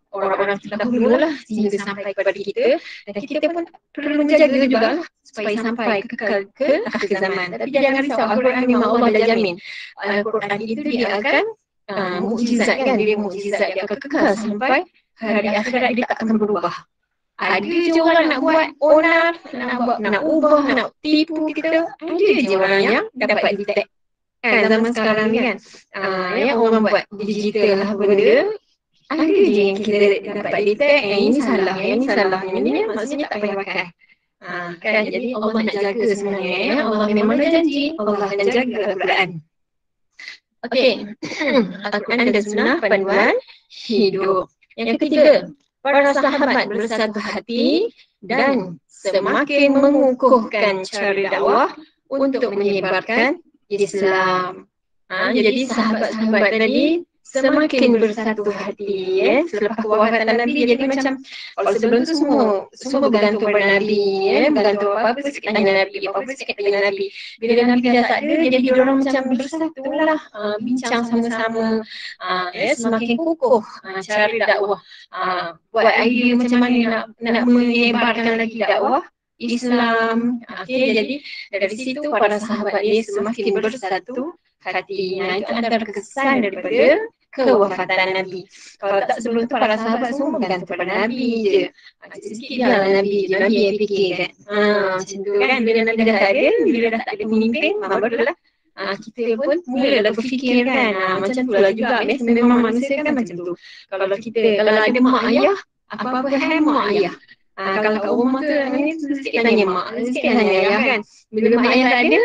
orang-orang terdahulu lah sehingga sampai kepada kita, dan kita pun perlu menjaga juga supaya sampai kekal ke akhir zaman. Tapi jangan risau, Al-Quran memang Allah dah jamin. Al-Quran itu dia akan mukjizat, kan? Dia mukjizat, dia akan kekal sampai hari akhirat, dia tak akan berubah. Ada je orang nak buat onar, nak ubah, nak tipu kita. Ada je orang yang dapat detect. Kan zaman sekarang ni kan, orang buat digital lah benda, ada je yang kita dapat detect, ini salah, yang ini salah, yang ini maksudnya tak payah pakai. Kan, jadi Allah nak jaga sebenarnya. Allah memang dah janji, Allah akan jaga Al-Quran. Okey, Al-Quran dan Sunnah panduan hidup. Yang ketiga, para sahabat bersatu hati dan semakin mengukuhkan cara dakwah untuk menyebarkan Islam. Jadi sahabat-sahabat tadi semakin bersatu hati selepas kewafatan Nabi. Jadi macam kalau sebelum tu semua bergantung pada Nabi, bergantung apa-apa sikit tanya Nabi, apa-apa sikit tanya Nabi. Bila Nabi dah tak ada, jadi diorang macam bersatu lah, bincang sama-sama, semakin kukuh cara dakwah, buat idea macam mana nak menyebarkan lagi dakwah Islam. Jadi dari situ para sahabat dia semakin bersatu hati. Itu antara kesan daripada kewafatan Nabi. Kalau tak sebelum tu para sahabat semua bergantung pada Nabi je. Sikit biarlah Nabi yang fikir kan. Macam tu kan, bila Nabi dah tak ada, bila dah tak ada pemimpin, barulah kita pun mulalah berfikir kan. Macam tu lah juga, memang manusia kan macam tu. Kalau ada mak ayah, apa-apa hal mak ayah. Kalau kat rumah tu, sikit tanya mak, sikit tanya ayah kan. Bila mak ayah tak ada,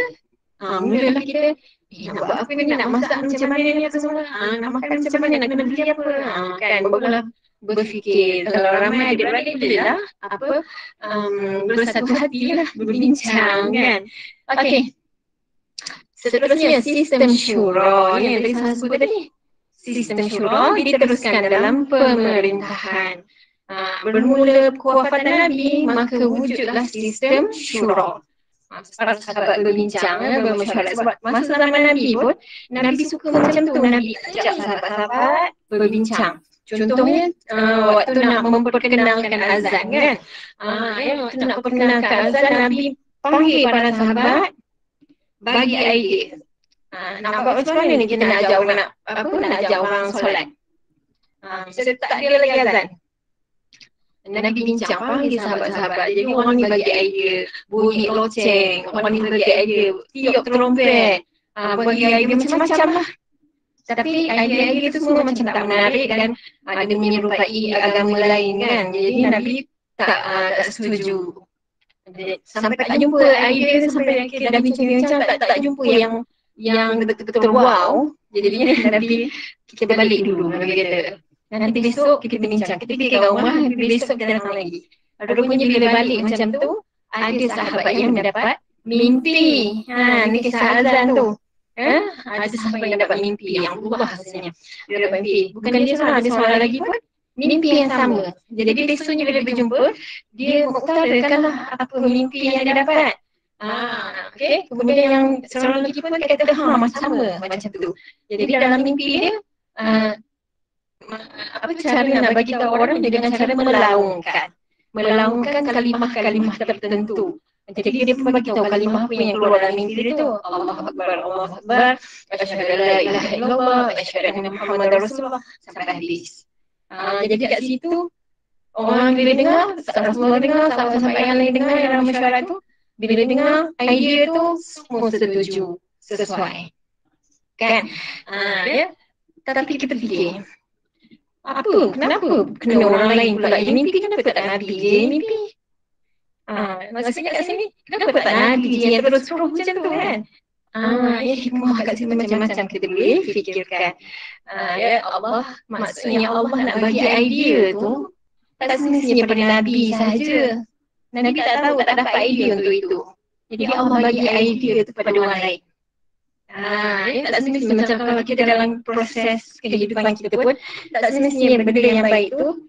mulalah kita nak buat apa ni, nak masak macam mana ni atau semua, nak makan macam mana, nak kena beli apa, kan, barulah berfikir. Kalau ramai adik-beradik bolehlah bersatu hati lah, berbincang kan. Okey, seterusnya sistem syura yang tadi saya sebut tadi. Sistem syura diteruskan dalam pemerintahan. Bermula kewafatan Nabi, maka wujudlah sistem syura. Para sahabat berbincang, bermesyuarat. Sebab masa zaman Nabi pun, Nabi suka macam tu. Nabi ajak sahabat-sahabat berbincang. Contohnya, waktu nak memperkenalkan azan kan. Waktu nak memperkenalkan azan, Nabi panggil para sahabat, bagi idea. Nak buat macam mana ni kita nak ajak orang nak ajak orang solat. Misalnya tak ada lagi azan. Nabi bincang, panggil sahabat-sahabat. Jadi orang ni bagi idea, bunyi loceng, orang ni bagi idea, tiup trompet, bagi idea macam-macam lah. Tapi idea-idea tu semua macam tak menarik dan ada menyerupai agama lain kan. Jadi Nabi tak setuju. Sampai tak jumpa idea tu, sampai kita dah bincang-bincang tak jumpa yang betul-betul wow. Jadi Nabi kita balik dulu. Nabi kata, nanti besok kita bincang. Kita pergi ke rumah, besok kita datang lagi. Rupanya bila balik macam tu, ada sahabat yang dapat mimpi. Ni kisah azan tu. Ada sahabat yang dapat mimpi yang berubah rasanya. Dia dapat mimpi. Bukan dia seorang, ada seorang lagi pun mimpi yang sama. Jadi besoknya bila berjumpa, dia mengutarakanlah apa mimpi yang dia dapat. Okay. Kemudian yang seorang lagi pun dia kata, sama macam tu. Jadi dalam mimpi dia, apa cara nak bagi tahu orang dia dengan cara melaungkan kalimah-kalimah tertentu. Jadi dia pun bagi tahu kalimah apa yang keluar dalam mimpi dia tu. Allahu Akbar, Allahu Akbar, asyhadu an la ilaha illallah, asyhadu anna Muhammadar Rasulullah, sampai habis. Jadi kat situ orang bila dengar, Rasulullah dengar, sahabat-sahabat yang lain dengar dalam mesyuarat tu, bila dengar idea tu semua setuju, sesuai. Kan? Ya. Tapi kita fikir, kenapa kena orang lain pula je mimpi, kenapa tak Nabi je mimpi? Maksudnya kat sini, kenapa tak Nabi je yang terus suruh macam tu kan? Hikmah kat sini macam-macam kita boleh fikirkan. Allah, maksudnya Allah nak bagi idea tu tak semestinya pada Nabi sahaja. Nabi tak tahu, tak dapat idea untuk itu. Jadi Allah bagi idea tu pada orang lain. Tak semestinya macam kalau kita dalam proses kehidupan kita pun, tak semestinya benda yang baik tu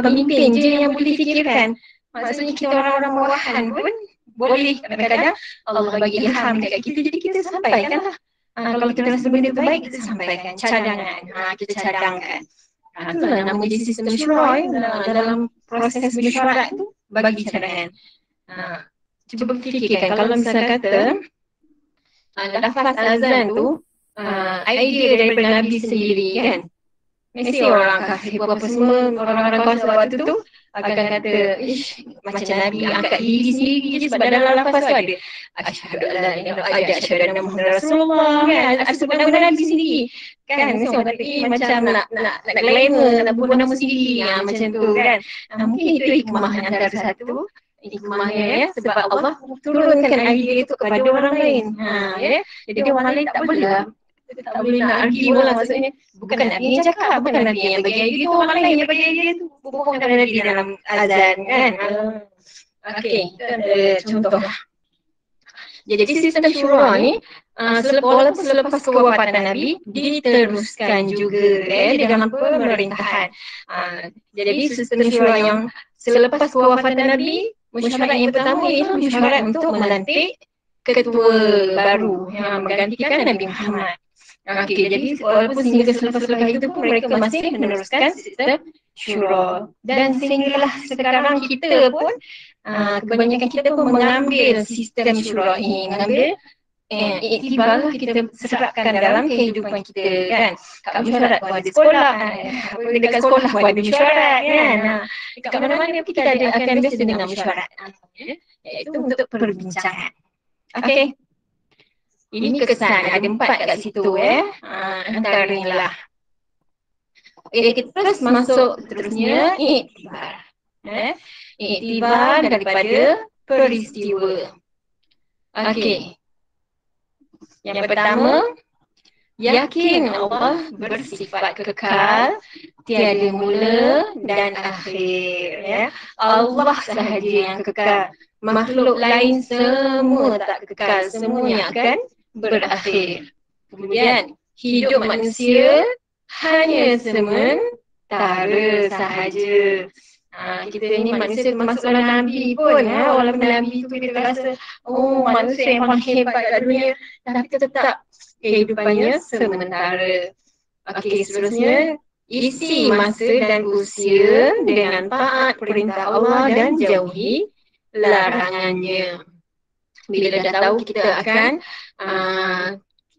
pemimpin je yang boleh fikirkan. Maksudnya kita orang-orang bawahan pun boleh kadang-kadang Allah bagi ilham dekat kita, jadi kita sampaikanlah. Kalau kita rasa benda tu baik, kita sampaikan. Cadangan, kita cadangkan. Itulah nama jadi sistem syura dalam proses mesyuarat tu, bagi cadangan. Cuba fikirkan, kalau misalnya kata lafaz azan tu idea daripada Nabi sendiri kan, mesti orang kafir apa semua, orang-orang kuasa waktu tu akan kata, macam Nabi angkat diri sendiri je, sebab dalam lafaz tu ada asyhadu an la ilaha illallah, asyhadu anna Muhammadar Rasulullah kan, ada sebut nama Nabi sendiri kan. Mesti orang kata macam nak glamour, nak buat nama sendiri macam tu kan. Mungkin itu hikmah antara satu hikmahnya sebab Allah turunkan idea itu kepada orang lain. Jadi orang lain tak boleh nak argue lah, maksudnya bukan Nabi yang cakap, bukan Nabi yang bagi idea tu, orang lain yang bagi idea tu, bukan Nabi dalam azan kan. Okey, itu ada contoh lah. Jadi sistem syura ni walaupun selepas kewafatan Nabi diteruskan juga di dalam pemerintahan. Jadi sistem syura yang selepas kewafatan Nabi, mesyuarat yang pertama ialah mesyuarat untuk melantik ketua baru yang menggantikan Nabi Muhammad. Okey, jadi walaupun sehingga selepas itu pun mereka masih meneruskan sistem syura. Dan sehinggalah sekarang kita pun kebanyakan kita pun mengambil sistem syura ini, mengambil iktibar kita serapkan dalam kehidupan kita kan. Kat mesyuarat pun ada sekolah, dekat sekolah pun ada mesyuarat kan. Dekat mana-mana kita akan biasa dengan mesyuarat, iaitu untuk perbincangan. Okey. Ini kesan, ada 4 kat situ antaranya lah. Kita terus masuk terusnya iktibar. Iktibar daripada peristiwa. Okey. Yang pertama, yakin Allah bersifat kekal, tiada mula dan akhir. Allah sahaja yang kekal. Makhluk lain semua tak kekal, semuanya akan berakhir. Kemudian hidup manusia hanya sementara sahaja. Kita ni manusia termasuklah Nabi pun walaupun Nabi tu kita rasa manusia yang paling hebat kat dunia, tapi tetap kehidupannya sementara. Okey, seterusnya isi masa dan usia dengan taat perintah Allah dan jauhi larangannya. Bila dah tahu kita akan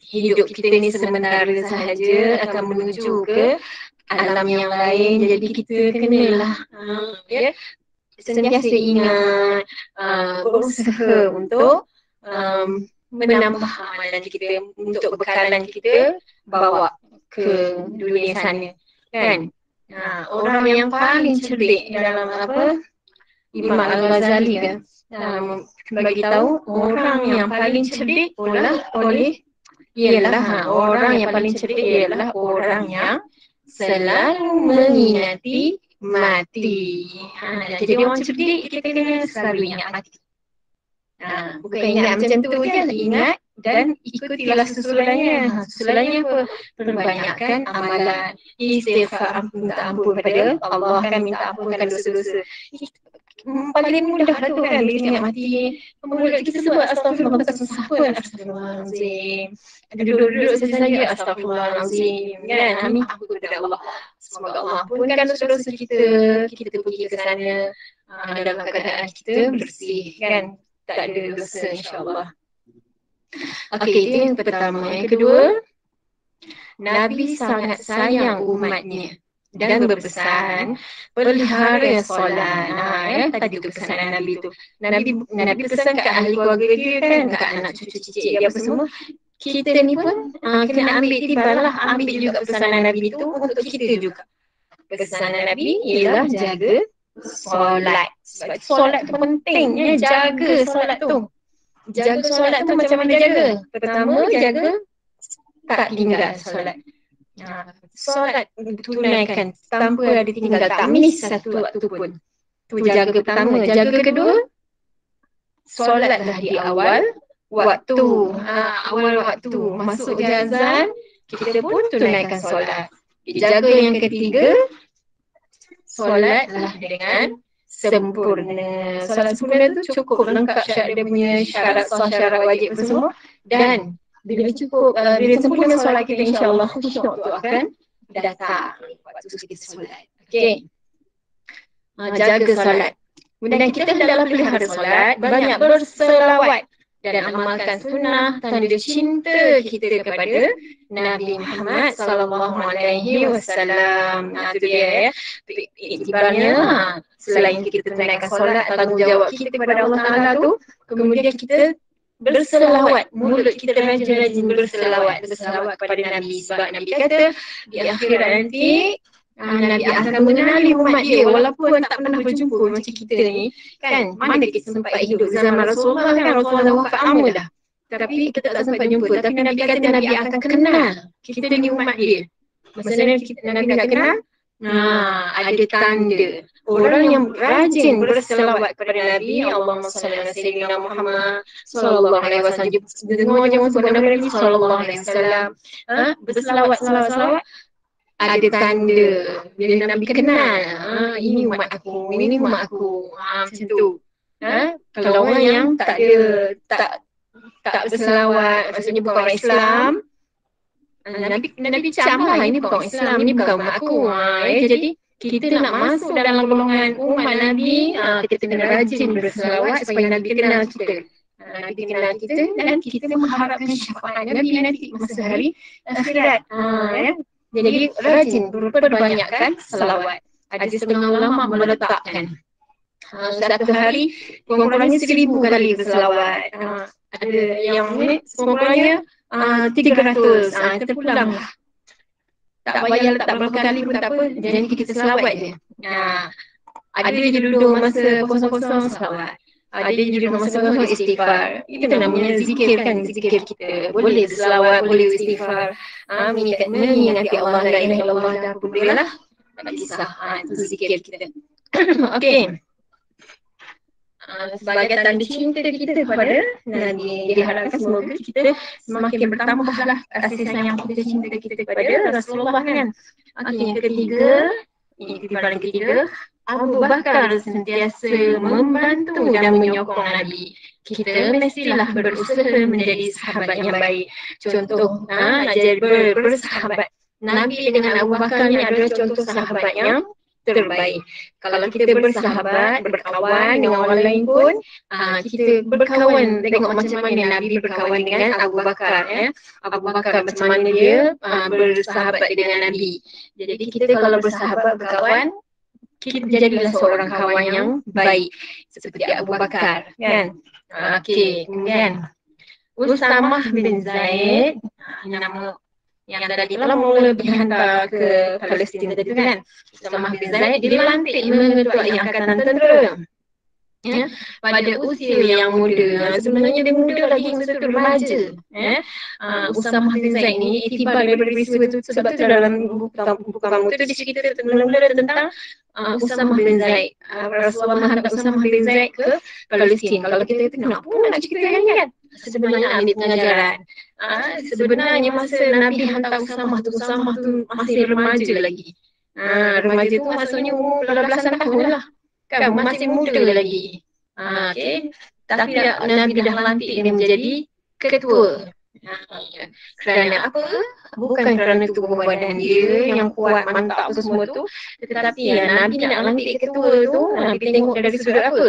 hidup kita ni sementara sahaja, akan menuju ke alam yang lain, jadi kita kenalah sentiasa ingat, berusaha untuk menambah amalan kita, untuk bekalan kita bawa ke dunia sana, kan? Orang yang paling cerdik dalam Imam Al-Ghazali kan bagi tahu, orang yang paling cerdik ialah orang yang paling cerdik ialah orang yang selalu mengingati mati. Jadi orang cerdik kita kena selalu ingat mati. Bukan ingat macam tu je, ingat dan ikutilah susulannya. Susulannya apa? Perbanyakkan amalan, istighfar, minta ampun pada Allah, kan, minta ampunkan dosa-dosa. Paling mudah lah tu kan, bila ingat mati, mulut kita sebut astagfirullah, tak susah pun. Astagfirullahaladzim. Duduk-duduk saja, astagfirullahaladzim, kan? Amin ampun kepada Allah. Semoga Allah ampunkan dosa-dosa kita, kita pergi ke sana dalam keadaan kita bersih, kan? Tak ada dosa, insyaAllah. Okey, itu yang pertama. Yang kedua, Nabi sangat sayang umatnya dan berpesan pelihara solat. Tadi tu pesanan Nabi tu. Nabi pesan kat ahli keluarga dia, kan, kat anak cucu cicit dia apa semua. Kita ni pun kena ambil tibalah, ambil juga pesanan Nabi tu untuk kita juga. Pesanan Nabi ialah jaga solat. Sebab solat tu penting, jaga solat tu. Jaga solat tu macam mana jaga? Pertama, jaga tak tinggal solat. Solat tunaikan tanpa ada tinggal, tak miss satu waktu pun. Tu jaga pertama. Jaga kedua, solatlah di awal waktu. Awal waktu. Masuk je azan, kita pun tunaikan solat. Jaga yang ketiga, solatlah dengan sempurna. Solat sempurna tu cukup lengkap dia punya syarat sah, syarat wajib semua. Dan bila sempurna solat kita, insyaAllah khusyuk tu akan datang waktu kita solat. Okey. Jaga solat. Kemudian kita dalam pelihara solat, banyak berselawat dan amalkan sunnah, tanda cinta kita kepada Nabi Muhammad SAW. Itu dia iktibarnya. Selain kita tunaikan solat, tanggungjawab kita kepada Allah Ta'ala tu, kemudian kita berselawat, mulut kita rajin-rajin berselawat kepada Nabi. Sebab Nabi kata di akhirat nanti Nabi akan mengenali umat dia walaupun tak pernah berjumpa macam kita ni, kan. Mana kita sempat hidup zaman Rasulullah, kan. Rasulullah wafat lama dah, tapi kita tak sempat jumpa. Tapi Nabi kata Nabi akan kenal kita ni umat dia. Maksudnya Nabi nak kenal, ada tanda orang yang rajin berselawat kepada Nabi. Allahumma salli ala sayyidina Muhammad sallallahu alaihi wasallam. Dengar jangan sebut nama Nabi sallallahu alaihi wasallam. Berselawat. Ada tanda bila Nabi kenal, ini umat aku, ini umat aku. Macam tu. Kalau orang yang tak berselawat, maksudnya bukan orang Islam, Nabi cakap ini bukan orang Islam, ini bukan umat aku. Jadi kita nak masuk dalam golongan umat Nabi, kita kena rajin berselawat supaya Nabi kenal kita. Nabi kenal kita dan kita mengharapkan syafaat Nabi nanti masa hari akhirat. Jadi rajin perbanyakkan selawat. Ada setengah ulama meletakkan satu hari kurang-kurangnya 1000 kali berselawat. Ada yang ni kurang-kurangnya 300. Kita pulang lah. Tak payah letak berapa kali pun tak apa. Jadi kita selawat je. Ada je duduk masa kosong-kosong selawat. Ada je duduk masa kosong istighfar. Itu namanya zikir, kan. Zikir kita. Boleh selawat, boleh istighfar. Mengingati Allah, la ilaha illallah, dah pun boleh lah. Tak kisah. Itu zikir kita. Okey. Sebagai tanda cinta kita kepada Nabi, diharapkan semoga kita semakin bertambahlah kasih sayang kita, cinta kita kepada Rasulullah, kan. Okey, yang ketiga, Iktibar yang ketiga, Abu Bakar sentiasa membantu dan menyokong Nabi. Kita mestilah berusaha menjadi sahabat yang baik. Contoh, nak jadi bersahabat. Nabi dengan Abu Bakar ni adalah contoh sahabat yang terbaik. Kalau kita bersahabat, berkawan dengan orang lain pun, kita berkawan, tengok macam mana Nabi berkawan dengan Abu Bakar. Abu Bakar macam mana dia bersahabat dengan Nabi. Jadi kita kalau bersahabat, berkawan, kita jadilah seorang kawan yang baik seperti Abu Bakar, kan? Okey, kemudian Usamah bin Zaid, nama yang tadi lah mula dihantar ke Palestin tadi kan. Usamah bin Zaid dilantik mengetuai angkatan tentera. Ya, pada usia yang muda. Sebenarnya dia muda lagi masa tu remaja. Usamah bin Zaid ni iktibar daripada peristiwa tu, sebab tu dalam buku kamu tu dicerita mula-mula tentang Usamah bin Zaid. Rasulullah menghantar Usamah bin Zaid ke Palestin. Kalau kita kata kenapa nak ceritakan kan? Sebenarnya ambil pengajaran. Sebenarnya masa Nabi hantar Usamah tu masih remaja lagi. Remaja tu maksudnya umur belasan tahun lah. Kan masih muda lagi. Okay. Tapi Nabi dah lantik dia menjadi ketua. Kerana apa? Bukan kerana tubuh badan dia yang kuat, mantap semua tu. Tetapi Nabi nak lantik ketua tu, Nabi tengok dari sudut apa?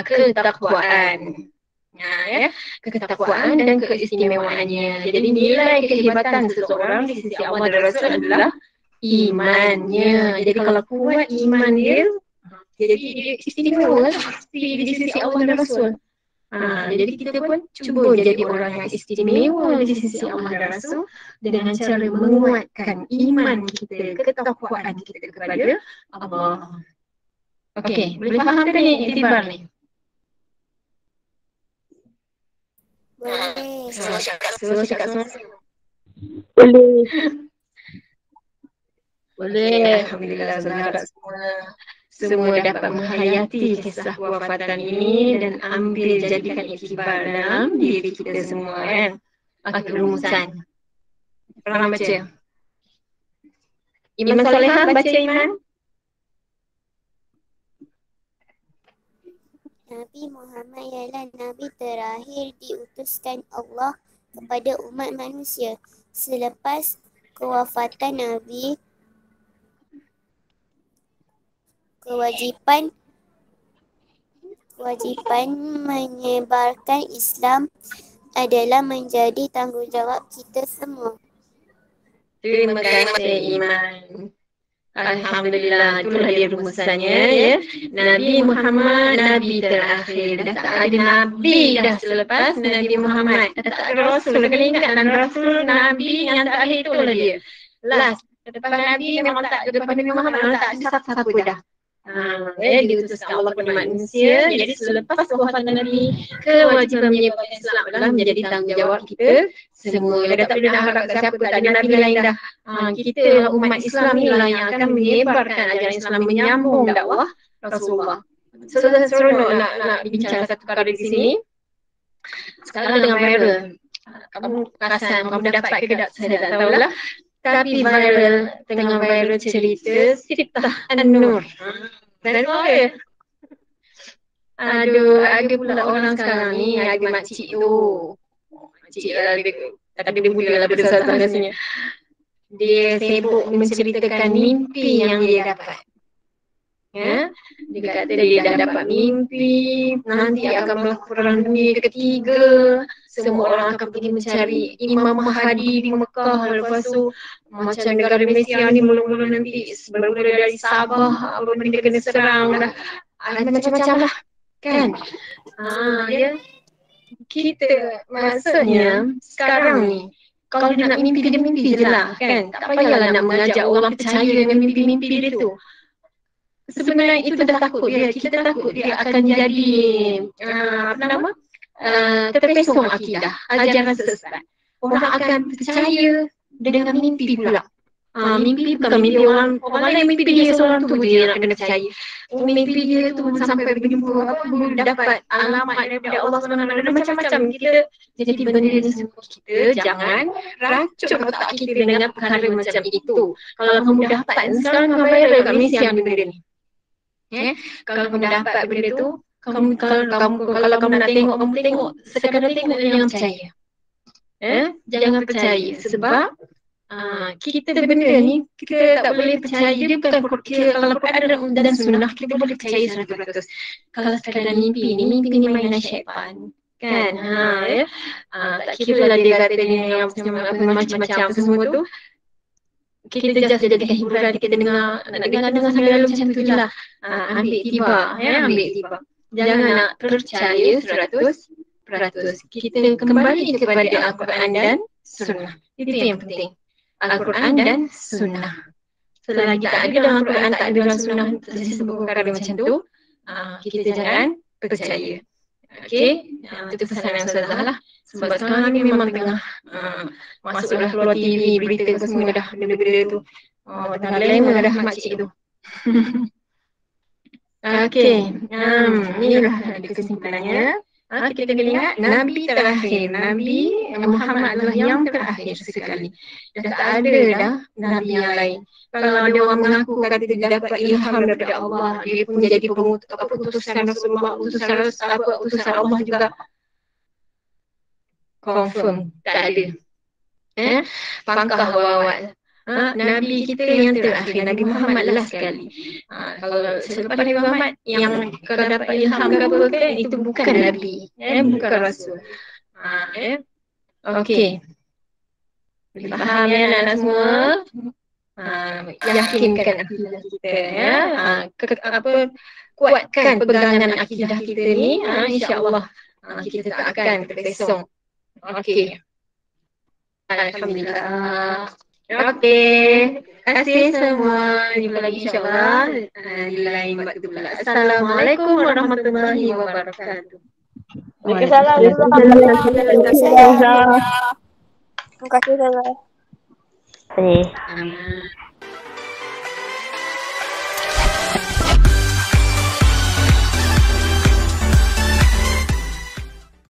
Ketakwaan. Ketakwaan dan keistimewaannya. Jadi nilai kehebatan seseorang di sisi Allah dan Rasul adalah imannya. Jadi kalau kuat iman dia, jadi dia istimewa di sisi Allah dan Rasul. Jadi kita pun cuba jadi orang yang istimewa di sisi Allah dan Rasul dengan cara menguatkan iman kita, ketakwaan kita kepada Allah. Okey, boleh faham tak ni iktibar ni? Boleh. Cakap semua. Boleh. Boleh. Alhamdulillah, harap semua dapat menghayati kisah wafatan ini dan ambil jadikan iktibar dalam diri kita semua kan. Okey, rumusan. Pernah baca? Iman Salihah baca iman? Nabi Muhammad ialah Nabi terakhir diutuskan Allah kepada umat manusia. Selepas kewafatan Nabi, kewajipan menyebarkan Islam adalah menjadi tanggungjawab kita semua. Terima kasih Iman. Alhamdulillah, itulah dia rumusannya ya. Nabi Muhammad Nabi terakhir. Dah tak ada Nabi dah selepas Nabi Muhammad. Dah tak ada Rasul. Kena ingat Rasul Nabi yang terakhir itulah dia. Last. Lepas Nabi memang tak, lepas Nabi Muhammad memang tak ada siapa dah. Diutuskan Allah kepada manusia. Jadi selepas wafat Nabi, kewajipan menyebarkan Islam adalah menjadi tanggungjawab kita semua. Dah tak boleh nak harap kat siapa, tak ada Nabi lain dah. Kita umat Islam ni lah yang akan menyebarkan ajaran Islam, menyambung dakwah Rasulullah. Seronok nak bincang satu perkara di sini. Sekarang dengan viral, kamu perasan, kamu dapat ke tak, saya tak tahulah. Tapi tengah viral cerita Sittah An-Nur. Dan apa? Aduh, ada pula orang sekarang ni, ada makcik tu. Makcik lah, dia muda lah berdasarkan rasanya. Dia sibuk menceritakan mimpi yang dia dapat. Ya? Dia kata dia dah dapat mimpi, nanti akan berlaku perang dunia ketiga. Semua orang akan pergi mencari Imam Mahdi di Mekah. Lepas tu macam negara Malaysia ni mula-mula nanti bermula dari Sabah, apa benda kena serang dah. Macam-macam lah. Kan? Ya. Kita maksudnya sekarang ni kalau dia nak mimpi, dia mimpi je lah. Kan? Tak payahlah nak mengajak orang percaya dengan mimpi-mimpi dia tu. Sebenarnya itu dah takut dia. Kita takut dia akan jadi terpesong akidah, ajaran sesat. Orang akan percaya dengan mimpi pula. Mimpi bukan mimpi orang lain, mimpi dia seorang tu je nak kena percaya. Mimpi dia tu sampai berjumpa dapat alamat daripada Allah SWT, macam-macam. Kita jadi benda ni semua, kita jangan racun otak kita dengan perkara macam itu. Kalau kamu dapat, sekarang kamu viral kat Malaysia ni benda ni. Kalau kamu dapat benda tu, kalau kamu nak tengok, kamu tengok, sekadar tengok, jangan percaya. Jangan percaya sebab kita benda ni kita tak boleh percaya. Dia bukan kalau Quran dan Sunnah kita boleh percaya 100%. Kalau sekadar mimpi ni mainan syaitan kan. Tak kira lah dia kata ni yang macam-macam semua tu, kita just jadikan hiburan, kita dengar sambil lalu macam tu je lah. Ambil tiba. Jangan nak percaya 100%. Kita kembali kepada Al-Quran dan Sunnah. Itu yang penting. Al-Quran dan Sunnah. Selagi tak ada dalam Al-Quran, tak ada dalam Sunnah disebut perkara macam tu, kita jangan percaya. Okey, itu pesan yang Ustazah lah. Sebab sekarang ni memang tengah masuklah keluar TV, berita semua dah benda-benda tu. Tengah lama dah makcik tu. Okey, inilah kesimpulannya. Kita kena ingat Nabi terakhir, Nabi Muhammad adalah yang terakhir sekali. Dah tak ada dah Nabi yang lain. Kalau ada orang mengaku kata dia dapat ilham daripada Allah, dia pun jadi utusan Rasulullah, utusan Allah juga, confirm tak ada. Pangkah awal-awal. Nabi kita yang terakhir, Nabi Muhammad lah sekali. Kalau selepas Nabi Muhammad yang kalau dapat ilham ke apa kan, itu bukan Nabi, bukan Rasul. Okey, boleh faham ya anak-anak semua? Yakinkan akidah kita, kuatkan pegangan akidah kita ni, insya-Allah kita tak akan terpesong. Okey, alhamdulillah. Okey, terima kasih semua. Jumpa lagi insya-Allah di lain waktu pula. Assalamualaikum warahmatullahi wabarakatuh. Waalaikumsalam. Terima kasih, Ustazah. Terima kasih.